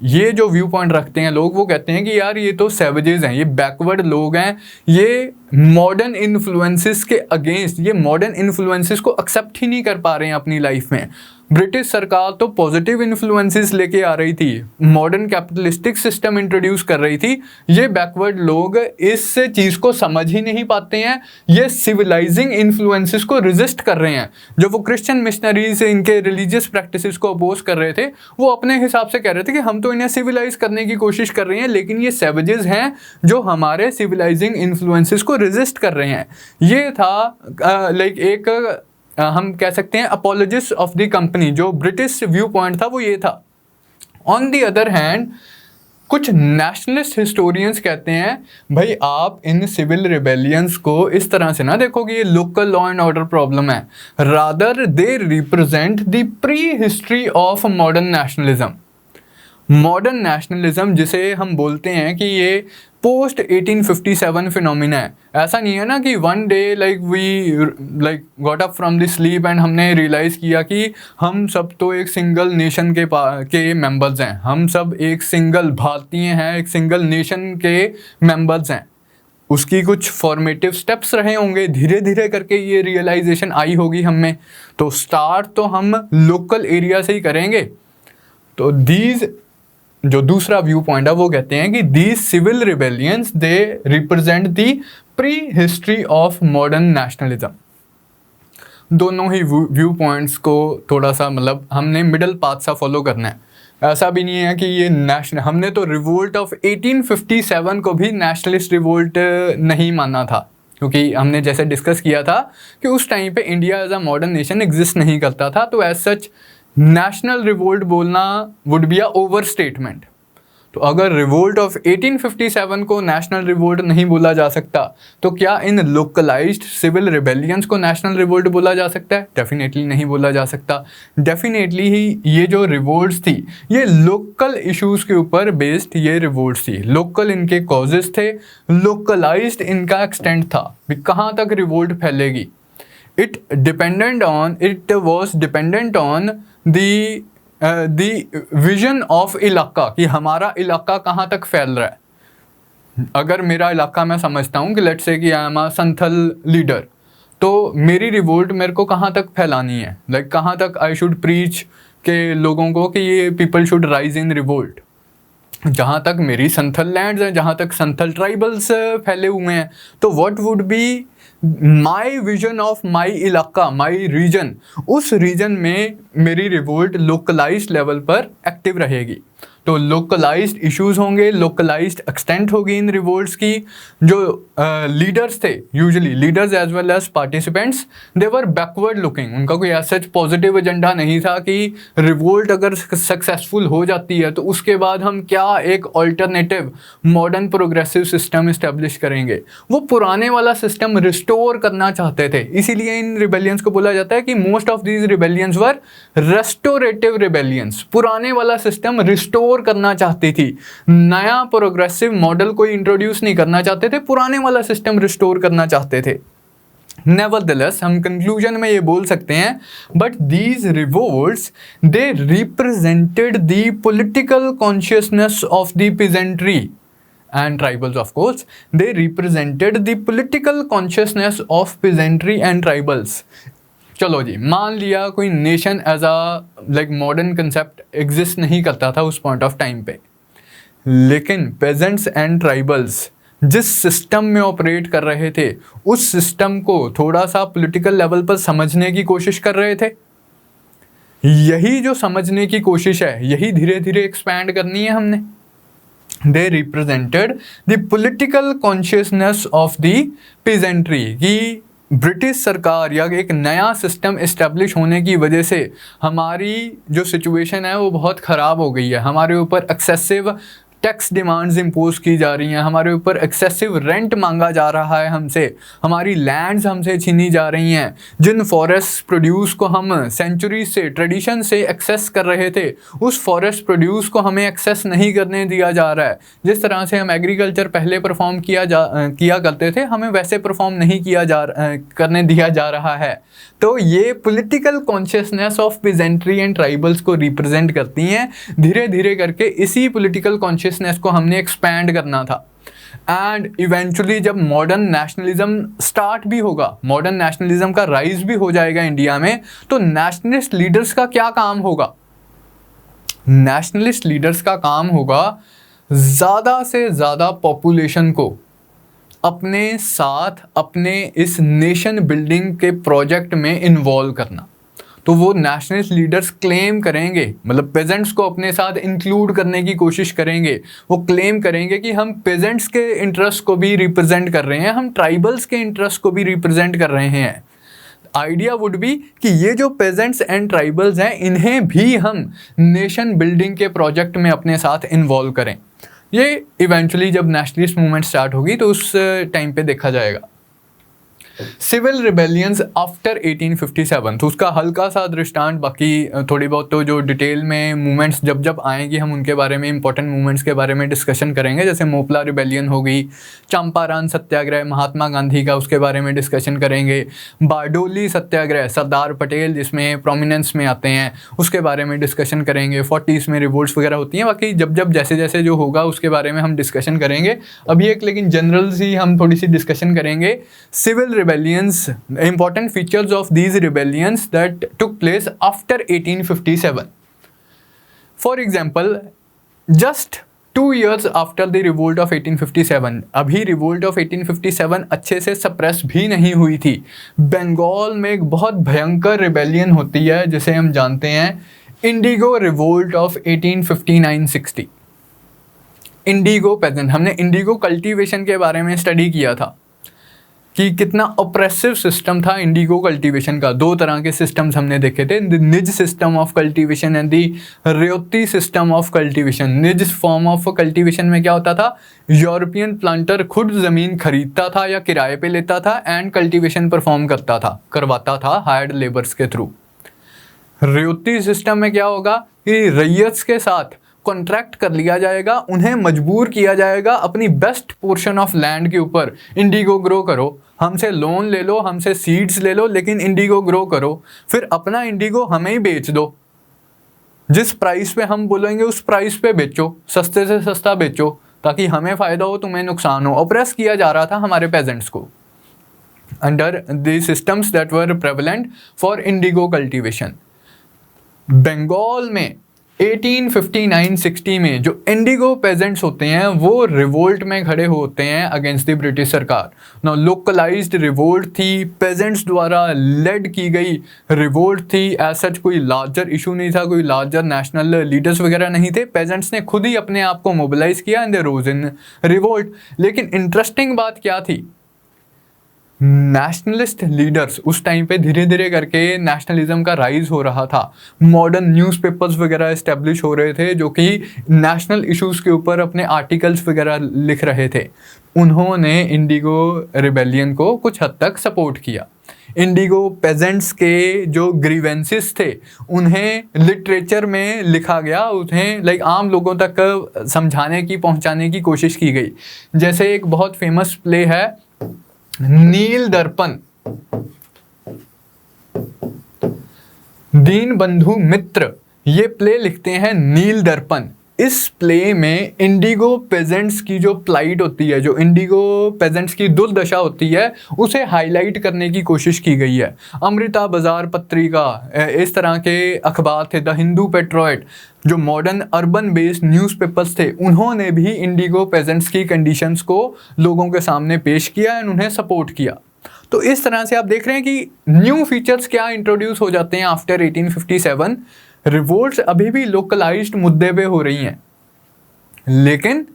ये जो व्यू पॉइंट रखते हैं लोग, वो कहते हैं कि यार ये तो सैवेजेस हैं, ये बैकवर्ड लोग हैं, ये मॉडर्न इन्फ्लुएंसेस के अगेंस्ट, ये मॉडर्न इन्फ्लुएंसेस को एक्सेप्ट ही नहीं कर पा रहे हैं अपनी लाइफ में। ब्रिटिश सरकार तो पॉजिटिव इन्फ्लुएंसेस लेके आ रही थी, मॉडर्न कैपिटलिस्टिक सिस्टम इंट्रोड्यूस कर रही थी, ये बैकवर्ड लोग इस चीज़ को समझ ही नहीं पाते हैं, ये सिविलाइजिंग इन्फ्लुएंसेस को रेजिस्ट कर रहे हैं। जो वो क्रिश्चियन मिशनरीज इनके रिलीजियस प्रैक्टिसेस को अपोज कर रहे थे, वो अपने हिसाब से कह रहे थे कि हम तो इन्हें सिविलाइज करने की कोशिश कर रहे हैं, लेकिन ये सैवेजेस हैं जो हमारे सिविलाइजिंग इन्फ्लुएंसेस को रेजिस्ट कर रहे हैं। ये था लाइक एक हम कह सकते हैं अपोलोजिस्ट ऑफ द कंपनी। जो ब्रिटिश व्यू पॉइंट था वो ये था। ऑन द अदर हैंड कुछ नेशनलिस्ट हिस्टोरियंस कहते हैं भाई आप इन सिविल रिबेलियंस को इस तरह से ना देखो कि ये local law and order problem है, rather they represent the pre history of modern nationalism. Modern nationalism जिसे हम बोलते हैं कि ये पोस्ट 1857 फिनोमिना है। ऐसा नहीं है ना कि one day we got up from the sleep and हमने रियलाइज़ किया कि हम सब तो एक सिंगल नेशन के मेंबर्स हैं, हम सब एक सिंगल भारतीय हैं, एक सिंगल नेशन के मेंबर्स हैं। उसकी कुछ फॉर्मेटिव स्टेप्स रहे होंगे, धीरे धीरे करके ये रियलाइजेशन आई होगी हम में। तो स्टार्ट तो हम लोकल एरिया से ही करेंगे। तो दीज जो दूसरा व्यू पॉइंट है वो कहते हैं कि these civil rebellions they represent the pre history of modern nationalism. दोनों ही व्यू पॉइंट्स को थोड़ा सा मतलब हमने मिडल पाथ सा फॉलो करना है। ऐसा भी नहीं है कि ये नेशनल, हमने तो रिवोल्ट ऑफ 1857 को भी नेशनलिस्ट रिवोल्ट नहीं माना था, क्योंकि हमने जैसे डिस्कस किया था कि उस टाइम पे India as a modern nation exist नहीं करता था, तो एज सच नेशनल रिवोल्ट बोलना would be a overstatement. तो अगर रिवोल्ट ऑफ 1857 को नेशनल रिवोल्ट नहीं बोला जा सकता, तो क्या इन लोकलाइज्ड सिविल रिबेलियंस को नेशनल रिवोल्ट बोला जा सकता है? डेफिनेटली नहीं बोला जा सकता। डेफिनेटली ही ये जो रिवोल्ट्स थी ये लोकल इश्यूज़ के ऊपर बेस्ड ये रिवोल्ट्स थी, लोकल इनके कॉजेज थे, लोकलाइज्ड इनका एक्सटेंट था कि कहाँ तक रिवोल्ट फैलेगी। It was dependent on the vision of इलाका, कि हमारा इलाका कहाँ तक फैल रहा है। अगर मेरा इलाका मैं समझता हूँ कि लेट्स से कि I am a Santhal leader, तो मेरी रिवोल्ट मेरे को कहाँ तक फैलानी है, लाइक कहाँ तक आई शुड प्रीच के लोगों को कि ये people should rise in revolt. जहाँ तक मेरी संथल लैंड्स हैं, जहाँ तक संथल ट्राइबल्स फैले हुए हैं, तो what would be my vision of my इलाका, माई रीजन, उस रीजन में मेरी रिवोल्ट लोकलाइज्ड लेवल पर एक्टिव रहेगी। तो लोकलाइज्ड इश्यूज होंगे, लोकलाइज्ड एक्सटेंट होगी इन रिवोल्ट्स की। जो लीडर्स थे, usually leaders as well as participants, they were backward looking. उनका कोई ऐसा पॉजिटिव एजेंडा नहीं था कि रिवोल्ट अगर सक्सेसफुल हो जाती है तो उसके बाद हम क्या एक alternative modern progressive system establish करेंगे। वो पुराने वाला सिस्टम रिस्टोर करना चाहते थे, इसीलिए इन रिबेलियंस को बोला जाता है कि most of these rebellions were restorative rebellions. पुराने वाला सिस्टम रिस्टोर करना चाहती थी, नया प्रोग्रेसिव मॉडल कोई इंट्रोड्यूस नहीं करना चाहते थे, पुराने वाला सिस्टम रिस्टोर करना चाहते थे। Nevertheless, हम कंक्लूजन में ये बोल सकते हैं, but these revolts they represented the political consciousness of the peasantry and tribals. Of course, they represented the political consciousness of peasantry and tribals. चलो जी, मान लिया कोई nation as a like modern concept exist नहीं करता था उस point of time पे, लेकिन पेजेंट्स एंड ट्राइबल्स जिस सिस्टम में ऑपरेट कर रहे थे उस सिस्टम को थोड़ा सा पॉलिटिकल लेवल पर समझने की कोशिश कर रहे थे। यही जो समझने की कोशिश है, यही धीरे धीरे एक्सपैंड करनी है हमने। They represented the political consciousness of the peasantry, कि ब्रिटिश सरकार या एक नया सिस्टम इस्टेब्लिश होने की वजह से हमारी जो सिचुएशन है वो बहुत ख़राब हो गई है। हमारे ऊपर एक्सेसिव टैक्स डिमांड्स इम्पोज की जा रही हैं, हमारे ऊपर एक्सेसिव रेंट मांगा जा रहा है हमसे, हमारी लैंड्स हमसे छीनी जा रही हैं। जिन फॉरेस्ट प्रोड्यूस को हम सेंचुरी से ट्रेडिशन से एक्सेस कर रहे थे, उस फॉरेस्ट प्रोड्यूस को हमें एक्सेस नहीं करने दिया जा रहा है। जिस तरह से हम एग्रीकल्चर पहले परफॉर्म किया करते थे, हमें वैसे परफॉर्म नहीं करने दिया जा रहा है। तो ये political consciousness of peasantry and tribals को रिप्रेजेंट करती हैं। धीरे धीरे करके इसी पॉलिटिकल कॉन्शियसनेस को हमने एक्सपैंड करना था। एंड इवेंचुअली जब मॉडर्न नेशनलिज्म स्टार्ट भी होगा, मॉडर्न नेशनलिज्म का राइज भी हो जाएगा इंडिया में, तो नेशनलिस्ट लीडर्स का क्या काम होगा? नेशनलिस्ट लीडर्स का काम होगा ज़्यादा से ज़्यादा पॉपुलेशन को अपने साथ अपने इस नेशन बिल्डिंग के प्रोजेक्ट में इन्वॉल्व करना। तो वो नेशनलिस्ट लीडर्स क्लेम करेंगे, मतलब पेजेंट्स को अपने साथ इंक्लूड करने की कोशिश करेंगे। वो क्लेम करेंगे कि हम पेजेंट्स के इंटरेस्ट को भी रिप्रेजेंट कर रहे हैं, हम ट्राइबल्स के इंटरेस्ट को भी रिप्रेजेंट कर रहे हैं। आइडिया वुड बी कि ये जो पेजेंट्स एंड ट्राइबल्स हैं, इन्हें भी हम नेशन बिल्डिंग के प्रोजेक्ट में अपने साथ इन्वॉल्व करें। ये इवेंचुअली जब नेशनलिस्ट मूवमेंट स्टार्ट होगी तो उस टाइम पे देखा जाएगा। सिविल रिबेलियंस आफ्टर 1857, तो उसका हल्का सा दृष्टांत, बाकी थोड़ी बहुत तो जो डिटेल में मूवमेंट्स जब जब आएंगी हम उनके बारे में, इंपॉर्टेंट मूवमेंट्स के बारे में डिस्कशन करेंगे। जैसे मोपला रिबेलियन हो गई, चंपारण सत्याग्रह महात्मा गांधी का, उसके बारे में डिस्कशन करेंगे। बारडोली सत्याग्रह सरदार पटेल जिसमें प्रोमिनेंस में आते हैं, उसके बारे में डिस्कशन करेंगे। 40s में रिवोल्ट्स वगैरह होती हैं। बाकी जब जब जैसे जैसे जो होगा उसके बारे में हम डिस्कशन करेंगे। अभी एक लेकिन जनरल सी हम थोड़ी सी डिस्कशन करेंगे। Civil rebellions, important features of these rebellions that took place after 1857. For example, just 2 years after the revolt of 1857, अभी रिवोल्ट ऑफ 1857 अच्छे से सप्रेस भी नहीं हुई थी, बंगाल में एक बहुत भयंकर रिबेलियन होती है जिसे हम जानते हैं indigo revolt of 1859-60। Indigo peasant, हमने इंडिगो कल्टीवेशन के बारे में स्टडी किया था कि कितना ऑप्रेसिव सिस्टम था इंडिगो कल्टीवेशन का। 2 तरह के सिस्टम्स हमने देखे थे, the nij system of cultivation and the ryoti system of cultivation. Nij form of cultivation में क्या होता था, यूरोपियन प्लांटर खुद ज़मीन खरीदता था या किराए पे लेता था एंड कल्टीवेशन परफॉर्म करवाता था हायर्ड लेबर्स के थ्रू। रेवती सिस्टम में क्या होगा कि रैयत के साथ कॉन्ट्रैक्ट कर लिया जाएगा, उन्हें मजबूर किया जाएगा अपनी बेस्ट पोर्शन ऑफ लैंड के ऊपर इंडिगो ग्रो करो, हमसे लोन ले लो, हमसे सीड्स ले लो, लेकिन इंडिगो ग्रो करो, फिर अपना इंडिगो हमें ही बेच दो, जिस प्राइस पे हम बोलेंगे उस प्राइस पे बेचो, सस्ते से सस्ता बेचो ताकि हमें फ़ायदा हो तुम्हें नुकसान हो। ऑप्रेस किया जा रहा था हमारे पेजेंट्स को under the systems that were prevalent for indigo cultivation. Bengal में 1859-60 में जो इंडिगो पेजेंट्स होते हैं वो रिवोल्ट में खड़े होते हैं अगेंस्ट द ब्रिटिश सरकार। ना लोकलाइज्ड रिवोल्ट थी, पेजेंट्स द्वारा लेड की गई रिवोल्ट थी, एज सच कोई लार्जर इशू नहीं था, कोई लार्जर नेशनल लीडर्स वगैरह नहीं थे, पेजेंट्स ने खुद ही अपने आप को मोबिलाइज किया and they rose in revolt. लेकिन इंटरेस्टिंग बात क्या थी, नेशनलिस्ट लीडर्स उस टाइम पे धीरे धीरे करके नेशनलिज्म का राइज हो रहा था, मॉडर्न न्यूज़पेपर्स वगैरह इस्टेब्लिश हो रहे थे जो कि नेशनल इश्यूज़ के ऊपर अपने आर्टिकल्स वगैरह लिख रहे थे। उन्होंने इंडिगो रिबेलियन को कुछ हद तक सपोर्ट किया। इंडिगो पेजेंट्स के जो ग्रीवेंसेस थे उन्हें लिटरेचर में लिखा गया, उन्हें आम लोगों तक समझाने की, पहुंचाने की कोशिश की गई। जैसे एक बहुत फेमस प्ले है नील दर्पण, दीन बंधु मित्र ये प्ले लिखते हैं नील दर्पण। इस प्ले में इंडिगो पेजेंट्स की जो प्लाइट होती है, जो इंडिगो पेजेंट्स की दुर्दशा होती है, उसे हाईलाइट करने की कोशिश की गई है। अमृता बाजार पत्रिका, इस तरह के अखबार थे, द हिंदू पेट्रोइट, जो मॉडर्न अर्बन बेस्ड न्यूज़पेपर्स थे, उन्होंने भी इंडिगो पेजेंट्स की कंडीशंस को लोगों के सामने पेश किया एंड उन्हें सपोर्ट किया। तो इस तरह से आप देख रहे हैं कि न्यू फीचर्स क्या इंट्रोड्यूस हो जाते हैं आफ्टर 1857। रिवोल्ट्स अभी भी लोकलाइज्ड मुद्दे पे हो रही हैं, लेकिन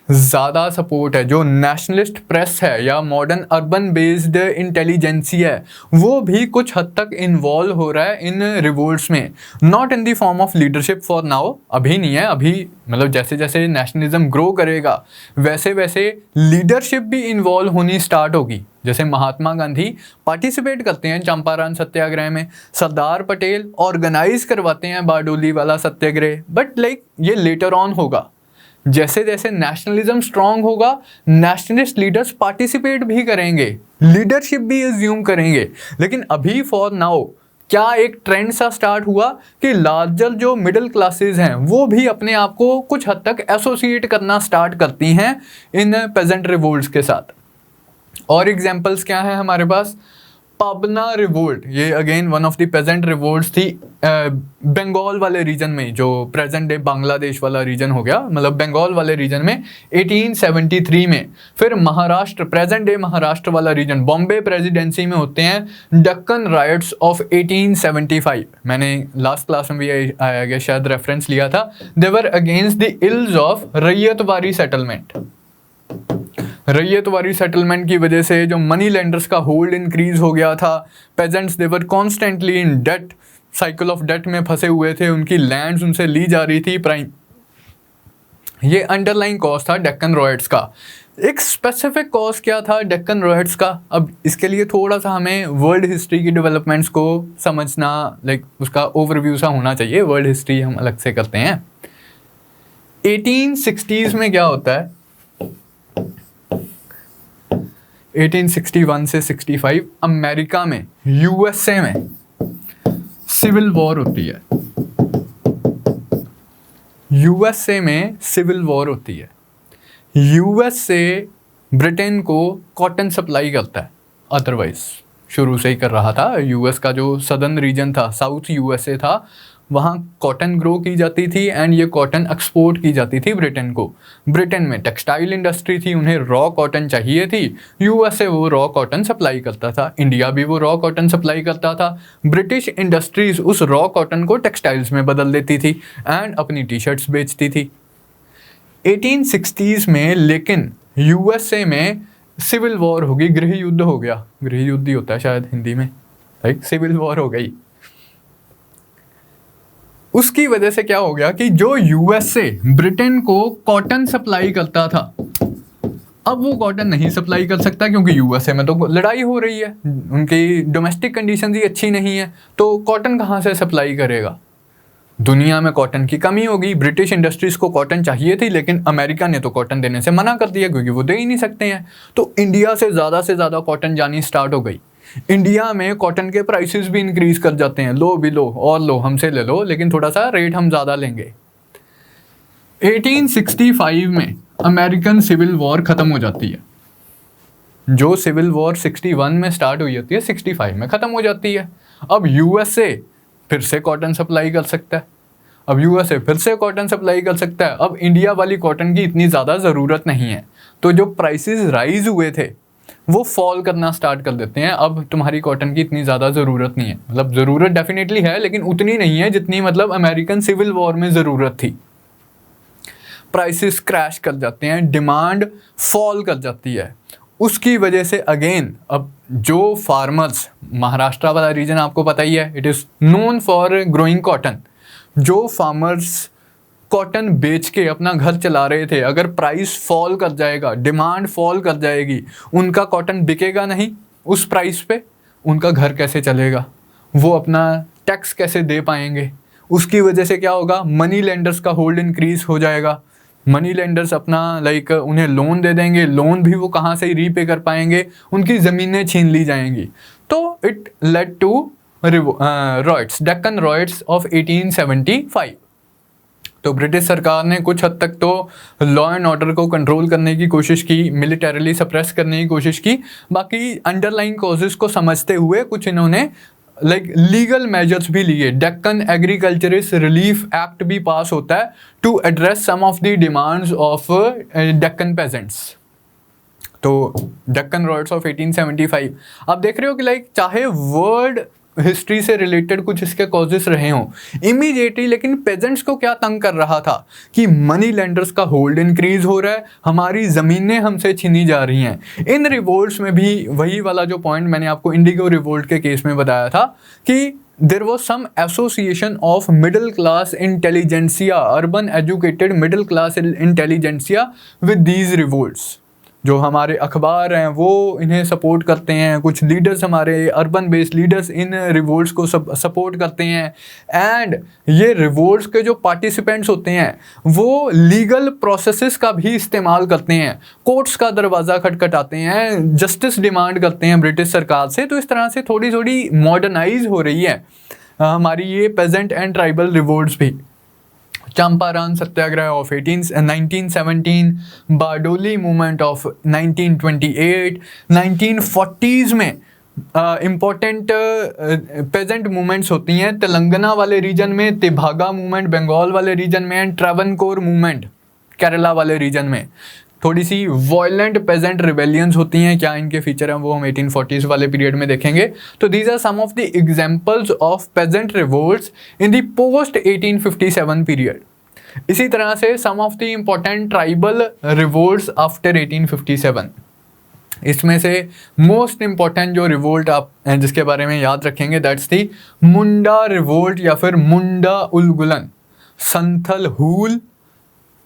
ज़्यादा सपोर्ट है। जो नेशनलिस्ट प्रेस है या मॉडर्न अर्बन बेस्ड इंटेलिजेंसी है वो भी कुछ हद तक इन्वॉल्व हो रहा है इन रिवोल्ट्स में, not in the form of leadership for now, अभी नहीं है। अभी जैसे जैसे नेशनलिज्म ग्रो करेगा वैसे वैसे लीडरशिप भी इन्वॉल्व होनी स्टार्ट होगी। जैसे महात्मा गांधी पार्टिसिपेट करते हैं चंपारण सत्याग्रह में, सरदार पटेल ऑर्गेनाइज करवाते हैं बारडोली वाला सत्याग्रह, बट ये लेटर ऑन होगा। जैसे जैसे नेशनलिज्म स्ट्रांग होगा नेशनलिस्ट लीडर्स पार्टिसिपेट भी करेंगे, लीडरशिप भी अज्यूम करेंगे। लेकिन अभी फॉर नाउ क्या एक ट्रेंड सा स्टार्ट हुआ कि लार्जर जो मिडिल क्लासेस हैं वो भी अपने आप को कुछ हद तक एसोसिएट करना स्टार्ट करती हैं इन पेजेंट रिवोल्ट्स के साथ। और एग्जांपल्स क्या हैं हमारे पास, पाबना रिवोल्ट, ये again one of the peasant revolts थी बंगाल वाले रीजन में, जो प्रेजेंट डे बांग्लादेश वाला रीजन हो गया, बंगाल वाले रीजन में 1873 में। फिर महाराष्ट्र, प्रेजेंट डे महाराष्ट्र वाला रीजन, बॉम्बे प्रेसिडेंसी में होते हैं डक्कन राइट्स ऑफ 1875। मैंने लास्ट क्लास में भी आया गया, शायद रेफरेंस लिया था। They were against the ills of ryotwari settlement. Ryotwari settlement की वजह से जो मनी लेंडर्स का होल्ड इंक्रीज हो गया था, peasants they were constantly in debt, cycle of debt में फंसे हुए थे, उनकी लैंड्स उनसे ली जा रही थी प्राइम। ये अंडरलाइंग कॉज था डेक्कन रॉयट्स का। एक स्पेसिफिक कॉज क्या था डेक्कन रॉयट्स का, अब इसके लिए थोड़ा सा हमें वर्ल्ड हिस्ट्री की डेवलपमेंट्स को समझना, उसका ओवरव्यू सा होना चाहिए। वर्ल्ड हिस्ट्री हम अलग से करते हैं। 1860s में क्या होता है, 1861 से 65 अमेरिका में, यूएसए में सिविल वॉर होती है। यूएसए में सिविल वॉर होती है। यूएसए ब्रिटेन को कॉटन सप्लाई करता है, अदरवाइज शुरू से ही कर रहा था। यूएस का जो सदर्न रीजन था, साउथ यूएसए था, वहाँ कॉटन ग्रो की जाती थी एंड ये कॉटन एक्सपोर्ट की जाती थी ब्रिटेन को। ब्रिटेन में टेक्सटाइल इंडस्ट्री थी, उन्हें रॉ कॉटन चाहिए थी, यूएसए वो रॉ कॉटन सप्लाई करता था, इंडिया भी वो रॉ कॉटन सप्लाई करता था। ब्रिटिश इंडस्ट्रीज उस रॉ कॉटन को टेक्सटाइल्स में बदल देती थी एंड अपनी टी शर्ट्स बेचती थी। 1860s में लेकिन यूएसए में सिविल वॉर होगी, गृह युद्ध हो गया, गृह युद्ध ही होता है शायद हिंदी में, राइट, सिविल वॉर हो गई। उसकी वजह से क्या हो गया कि जो यूएसए ब्रिटेन को कॉटन सप्लाई करता था, अब वो कॉटन नहीं सप्लाई कर सकता क्योंकि यूएसए में तो लड़ाई हो रही है, उनकी डोमेस्टिक कंडीशंस ही अच्छी नहीं है, तो कॉटन कहाँ से सप्लाई करेगा। दुनिया में कॉटन की कमी होगी। ब्रिटिश इंडस्ट्रीज को कॉटन चाहिए थी लेकिन अमेरिका ने तो कॉटन देने से मना कर दिया क्योंकि वो दे ही नहीं सकते हैं। तो इंडिया से ज़्यादा कॉटन जानी स्टार्ट हो गई। इंडिया में कॉटन के प्राइसेस भी इंक्रीज कर जाते हैं, लो भी लो और लो, हमसे ले लो लेकिन थोड़ा सा रेट हम ज़्यादा लेंगे। 1865 में अमेरिकन सिविल वॉर ख़त्म हो जाती है। जो सिविल वॉर 61 में स्टार्ट हुई होती है 65 में ख़त्म हो जाती है। अब यूएसए फिर से कॉटन सप्लाई कर सकता है, अब यूएसए फिर से कॉटन सप्लाई कर सकता है। अब इंडिया वाली कॉटन की इतनी ज़्यादा ज़रूरत नहीं है, तो जो प्राइसेस राइज हुए थे वो फॉल करना स्टार्ट कर देते हैं। अब तुम्हारी कॉटन की इतनी ज़्यादा ज़रूरत नहीं है, मतलब ज़रूरत डेफिनेटली है लेकिन उतनी नहीं है जितनी मतलब अमेरिकन सिविल वॉर में ज़रूरत थी। प्राइसेस क्रैश कर जाते हैं, डिमांड फॉल कर जाती है। उसकी वजह से अगेन अब जो फार्मर्स, महाराष्ट्र वाला रीजन आपको पता ही है, it is known for growing cotton. जो फार्मर्स कॉटन बेच के अपना घर चला रहे थे, अगर प्राइस फॉल कर जाएगा, डिमांड फॉल कर जाएगी, उनका कॉटन बिकेगा नहीं उस प्राइस पे, उनका घर कैसे चलेगा, वो अपना टैक्स कैसे दे पाएंगे। उसकी वजह से क्या होगा, मनी लेंडर्स का होल्ड इंक्रीज हो जाएगा। मनी लेंडर्स अपना उन्हें लोन दे देंगे, लोन भी वो कहाँ से रीपे कर पाएंगे, उनकी ज़मीनें छीन ली जाएंगी। तो it led to riots, Deccan riots of 1875। तो ब्रिटिश सरकार ने कुछ हद तक तो लॉ एंड ऑर्डर को कंट्रोल करने की कोशिश की, मिलिटरीली सप्रेस करने की कोशिश की। बाकी अंडरलाइन कॉजेज़ को समझते हुए कुछ इन्होंने लीगल मेजर्स भी लिए। डेक्कन एग्रीकल्चरिस्ट रिलीफ एक्ट भी पास होता है to address some of the demands of Deccan peasants. तो डेक्कन रॉयट्स ऑफ 1875 आप देख रहे हो कि चाहे वर्ल्ड हिस्ट्री से रिलेटेड कुछ इसके कॉजेस रहे हों इमीडिएटली, लेकिन पेजेंट्स को क्या तंग कर रहा था कि मनी लेंडर्स का होल्ड इंक्रीज हो रहा है, हमारी ज़मीनें हमसे छीनी जा रही हैं। इन रिवोल्ट्स में भी वही वाला जो पॉइंट मैंने आपको इंडिगो रिवोल्ट के केस में बताया था कि there was some association of middle class intelligentsia, urban educated middle class intelligentsia with these revolts. जो हमारे अखबार हैं वो इन्हें सपोर्ट करते हैं, कुछ लीडर्स हमारे urban based leaders in revolts को सपोर्ट करते हैं। एंड ये रिवोल्ट्स के जो पार्टिसिपेंट्स होते हैं वो लीगल प्रोसेसेस का भी इस्तेमाल करते हैं, कोर्ट्स का दरवाज़ा खटखटाते हैं, जस्टिस डिमांड करते हैं ब्रिटिश सरकार से। तो इस तरह से थोड़ी थोड़ी मॉडर्नाइज हो रही है हमारी ये पेजेंट एंड ट्राइबल रिवोल्ट्स भी। Champaran Satyagraha of 1917, Bardoli movement of 1928, 1940s में इम्पोर्टेंट पेजेंट मूवमेंट्स होती हैं तेलंगाना वाले रीजन में, तेभागा मूवमेंट बंगाल वाले रीजन में, एंड ट्रावनकोर मूवमेंट केरला वाले रीजन में। थोड़ी सी वॉयलेंट पेजेंट रिबेलियंस होती हैं, क्या इनके फीचर हैं वो हम 1840s वाले पीरियड में देखेंगे। तो these are some of the examples of peasant revolts in the post 1857 period. इसी तरह से some of the important tribal revolts after 1857। इसमें से मोस्ट इम्पॉर्टेंट जो रिवोल्ट आप जिसके बारे में याद रखेंगे दैट्स दी मुंडा रिवोल्ट या फिर मुंडा उलगुलन। संथल हूल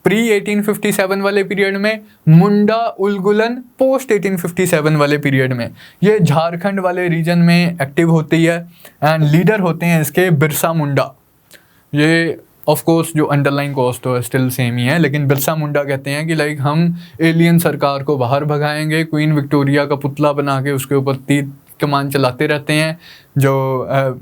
प्री 1857 वाले पीरियड में, मुंडा उलगुलन पोस्ट 1857 वाले पीरियड में। ये झारखंड वाले रीजन में एक्टिव होती है एंड लीडर होते हैं इसके बिरसा मुंडा। ये ऑफ कोर्स जो अंडरलाइन कॉज तो स्टिल सेम ही है, लेकिन बिरसा मुंडा कहते हैं कि हम एलियन सरकार को बाहर भगाएंगे, क्वीन विक्टोरिया का पुतला बना के उसके ऊपर तीर कमान चलाते रहते हैं। जो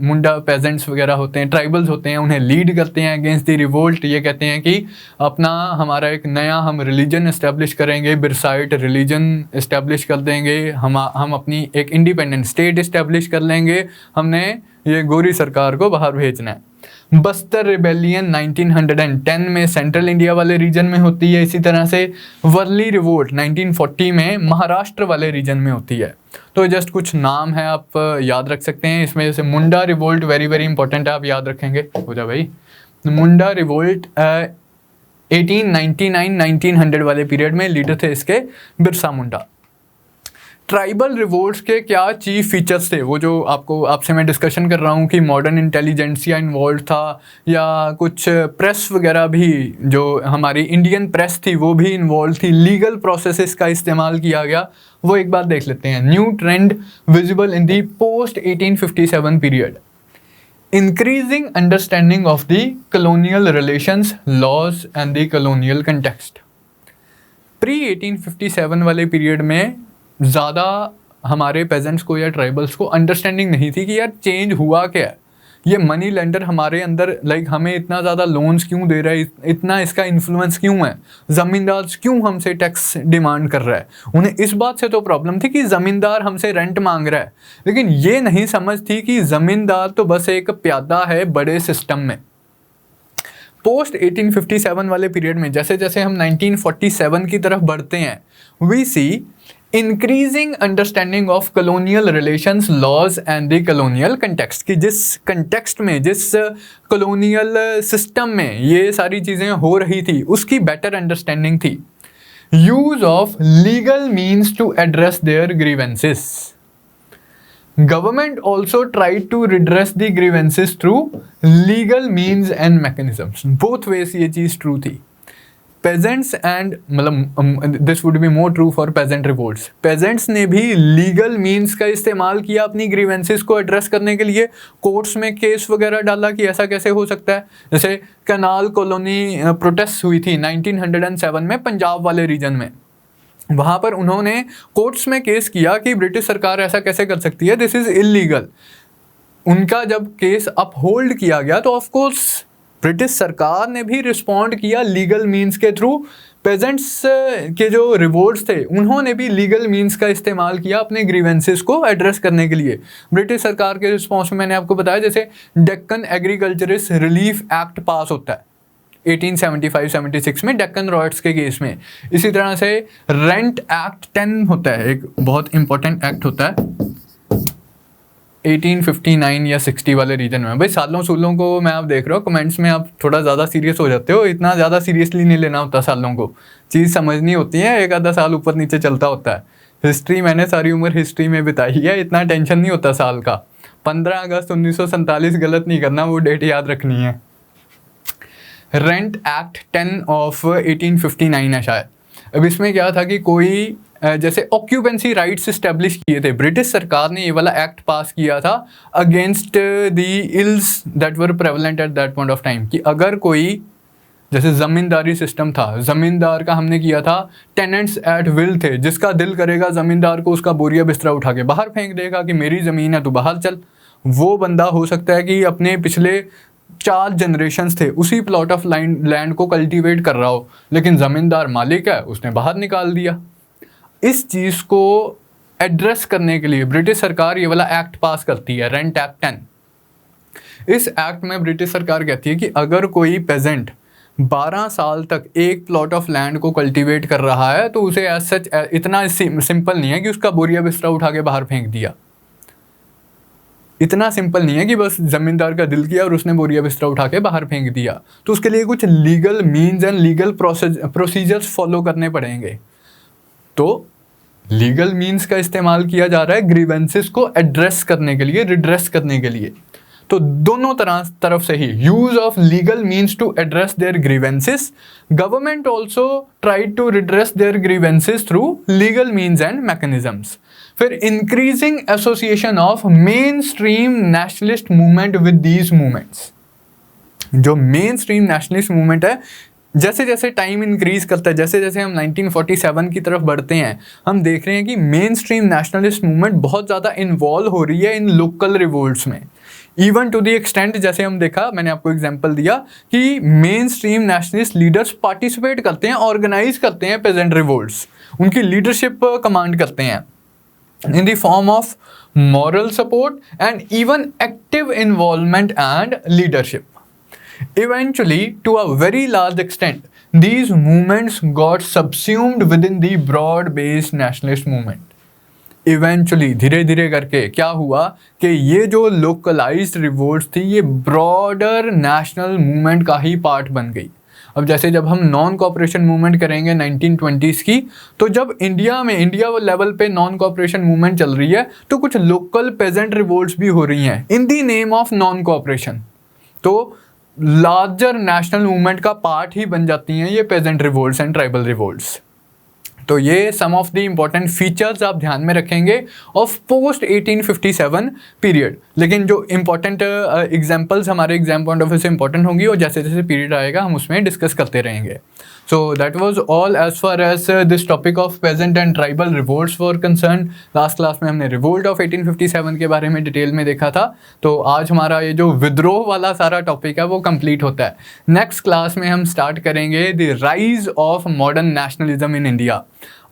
मुंडा पेजेंट्स वगैरह होते हैं, ट्राइबल्स होते हैं, उन्हें लीड करते हैं अगेंस्ट द रिवोल्ट। ये कहते हैं कि अपना हमारा एक नया हम रिलीजन इस्टेब्लिश करेंगे, बिरसाइट रिलीजन इस्टेब्लिश कर देंगे, हम अपनी एक इंडिपेंडेंट स्टेट इस्टेब्लिश कर लेंगे, हमने ये गोरी सरकार को बाहर भेजना है। बस्तर रिबेलियन 1910 में सेंट्रल इंडिया वाले रीजन में होती है। इसी तरह से वर्ली रिवोल्ट 1940 में महाराष्ट्र वाले रीजन में होती है। तो जस्ट कुछ नाम है, आप याद रख सकते हैं। इसमें जैसे मुंडा रिवोल्ट वेरी वेरी इंपॉर्टेंट है, आप याद रखेंगे। हो जा भाई, मुंडा रिवोल्ट 1899-1900 वाले पीरियड में लीडर थे इसके बिरसा मुंडा। ट्राइबल रिवोल्ट्स के क्या चीफ फीचर्स थे, वो जो आपसे मैं डिस्कशन कर रहा हूँ कि मॉडर्न इंटेलिजेंसिया इन्वॉल्व था या कुछ प्रेस वगैरह भी, जो हमारी इंडियन प्रेस थी वो भी इन्वॉल्व थी, लीगल प्रोसेसेस का इस्तेमाल किया गया, वो एक बार देख लेते हैं। New trend visible in the post 1857 period, increasing understanding of the colonial relations, laws and the colonial context। Pre 1857 वाले पीरियड में ज़्यादा हमारे पेजेंट्स को या ट्राइबल्स को अंडरस्टैंडिंग नहीं थी कि यार चेंज हुआ क्या है, ये मनी लेंडर हमारे अंदर हमें इतना ज़्यादा लोन्स क्यों दे रहा है, इतना इसका इन्फ्लुएंस क्यों है, ज़मींदार क्यों हमसे टैक्स डिमांड कर रहा है। उन्हें इस बात से तो प्रॉब्लम थी कि ज़मींदार हमसे रेंट मांग रहा है, लेकिन ये नहीं समझ थी कि ज़मींदार तो बस एक प्यादा है बड़े सिस्टम में। पोस्ट 1857 वाले पीरियड में जैसे जैसे हम 1947 की तरफ बढ़ते हैं, we see increasing understanding of colonial relations, laws and the colonial context, कि जिस कंटेक्स्ट में, जिस कॉलोनियल सिस्टम में ये सारी चीज़ें हो रही थी उसकी बेटर अंडरस्टैंडिंग थी। Use of legal means to address their grievances, government also tried to redress the grievances through legal means and mechanisms. Both ways ये चीज़ ट्रू थी। Peasants and this would be more true for peasant revolts, peasants ने भी legal means का इस्तेमाल किया अपनी grievances को एड्रेस करने के लिए। कोर्ट्स में केस वगैरह डाला कि ऐसा कैसे हो सकता है। जैसे कनाल कॉलोनी प्रोटेस्ट हुई थी 1907 में पंजाब वाले रीजन में, वहाँ पर उन्होंने कोर्ट्स में केस किया कि ब्रिटिश सरकार ऐसा कैसे कर सकती है, दिस इज़ इलीगल। उनका जब केस अपहोल्ड किया गया तो ऑफकोर्स ब्रिटिश सरकार ने भी रिस्पॉन्ड किया लीगल मीन्स के थ्रू। पेजेंट्स के जो रिवोल्ट्स थे उन्होंने भी लीगल मीन्स का इस्तेमाल किया अपने ग्रीवेंसेस को एड्रेस करने के लिए। ब्रिटिश सरकार के रिस्पॉन्स में मैंने आपको बताया, जैसे डेक्कन एग्रीकल्चरिस्ट रिलीफ एक्ट पास होता है 1875-76 में डेक्कन रॉयट्स के केस में। इसी तरह से रेंट एक्ट 10 होता है, एक बहुत इंपॉर्टेंट एक्ट होता है 1859 या 60 वाले रीजन में। भाई सालों सूलों को मैं आप देख रहा हूँ कमेंट्स में आप थोड़ा ज़्यादा सीरियस हो जाते हो, इतना ज़्यादा सीरियसली नहीं लेना होता सालों को, चीज़ समझनी होती है, एक आधा साल ऊपर नीचे चलता होता है। हिस्ट्री मैंने सारी उम्र हिस्ट्री में बिताई है, इतना टेंशन नहीं होता साल का। 15 अगस्त 1947 गलत नहीं करना, वो डेट याद रखनी है। रेंट एक्ट 10 ऑफ 1859 है शायद। अब इसमें क्या था कि कोई जैसे ऑक्यूपेंसी राइट्स इस्टेब्लिश किए थे, ब्रिटिश सरकार ने ये वाला एक्ट पास किया था against the ills that were prevalent eight that point of time, कि अगर कोई जैसे ज़मींदारी सिस्टम था, ज़मींदार का हमने किया था टेनेंट्स एट विल थे, जिसका दिल करेगा ज़मींदार को उसका बोरिया बिस्तरा उठा के बाहर फेंक देगा कि मेरी ज़मीन है तू बाहर चल। वो बंदा हो सकता है कि अपने पिछले 4 जनरेशन्स थे उसी प्लॉट ऑफ लैंड को कल्टीवेट कर रहा हो, लेकिन ज़मींदार मालिक है, उसने बाहर निकाल दिया। इस चीज़ को एड्रेस करने के लिए ब्रिटिश सरकार ये वाला एक्ट पास करती है, रेंट एक्ट 10। इस एक्ट में ब्रिटिश सरकार कहती है कि अगर कोई पेजेंट 12 साल तक एक प्लॉट ऑफ लैंड को कल्टीवेट कर रहा है तो उसे एज सच इतना सिंपल नहीं है कि उसका बोरिया बिस्तरा उठा के बाहर फेंक दिया। इतना सिंपल नहीं है कि बस ज़मींदार का दिल किया और उसने बोरिया बिस्तरा उठा के बाहर फेंक दिया। तो उसके लिए कुछ legal means and legal procedures follow करने पड़ेंगे। तो लीगल मीन्स का इस्तेमाल किया जा रहा है ग्रीवेंसेस को एड्रेस करने के लिए, रिड्रेस करने के लिए। तो दोनों तरफ से ही use of legal means to address their grievances, government also tried to redress their grievances through legal means and mechanisms. फिर increasing association of mainstream nationalist movement with these movements. जो मेन स्ट्रीम नेशनलिस्ट मूवमेंट है, जैसे जैसे time increase करता है, जैसे जैसे हम 1947 की तरफ बढ़ते हैं, हम देख रहे हैं कि मेन स्ट्रीम नेशनलिस्ट मूवमेंट बहुत ज़्यादा इन्वॉल्व हो रही है इन लोकल रिवोल्ट्स में। इवन टू द एक्सटेंट, जैसे हम देखा, मैंने आपको एग्जांपल दिया कि main stream nationalist leaders participate करते हैं, ऑर्गेनाइज करते हैं पेजेंट रिवोल्ट्स, उनकी लीडरशिप कमांड करते हैं in the form of moral support, and even active involvement and leadership. Eventually, to a very large extent, these movements got subsumed within the broad-based nationalist movement. Eventually धीरे धीरे करके क्या हुआ कि ये जो लोकलाइज्ड रिवोल्ट्स थी ये ब्रॉडर नेशनल मूवमेंट का ही पार्ट बन गई. अब जैसे जब हम नॉन कॉपरेशन मूवमेंट करेंगे 1920s की, तो जब इंडिया लेवल पे नॉन कॉपरेशन मूवमेंट चल रही है तो कुछ लोकल पेजेंट रिवोल्ट्स भी हो रही हैं in the name of non cooperation. तो लार्जर नेशनल मूवमेंट का पार्ट ही बन जाती हैं ये peasant revolts and tribal revolts. तो ये some of the important features आप ध्यान में रखेंगे ऑफ पोस्ट 1857 पीरियड. लेकिन जो इम्पॉर्टेंट एग्जांपल्स हमारे एग्जाम पॉइंट ऑफ व्यू से इंपॉर्टेंट होंगी और जैसे जैसे पीरियड आएगा हम उसमें डिस्कस करते रहेंगे. So that was all as far as this topic of peasant and tribal revolts were concern. Last class में हमने रिवोल्ट ऑफ 1857 के बारे में डिटेल में देखा था. तो आज हमारा ये जो विद्रोह वाला सारा टॉपिक है वो कंप्लीट होता है. नेक्स्ट क्लास में हम स्टार्ट करेंगे the rise of modern nationalism in India.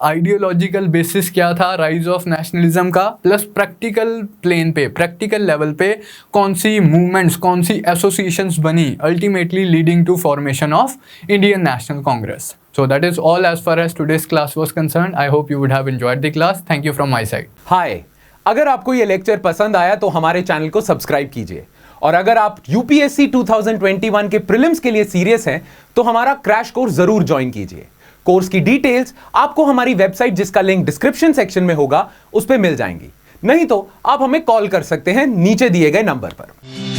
Ideological basis क्या था राइज ऑफ नेशनलिज्म का, प्लस प्रैक्टिकल प्लेन पे, प्रैक्टिकल लेवल पे कौन सी मूवमेंट्स, कौन सी एसोसिएशंस बनी, ultimately leading to formation of Indian National Congress. So that is all as far as today's class was concerned. I hope you would have enjoyed the class. Thank you from my side. Hi, अगर आपको ये lecture पसंद आया तो हमारे channel को subscribe कीजिए. और अगर आप यूपीएससी 2021 के प्रीलिम्स के लिए सीरियस हैं तो हमारा क्रैश कोर्स जरूर ज्वाइन कीजिए. कोर्स की डिटेल्स आपको हमारी वेबसाइट, जिसका लिंक डिस्क्रिप्शन सेक्शन में होगा, उस पर मिल जाएंगी. नहीं तो आप हमें कॉल कर सकते हैं नीचे दिए गए नंबर पर.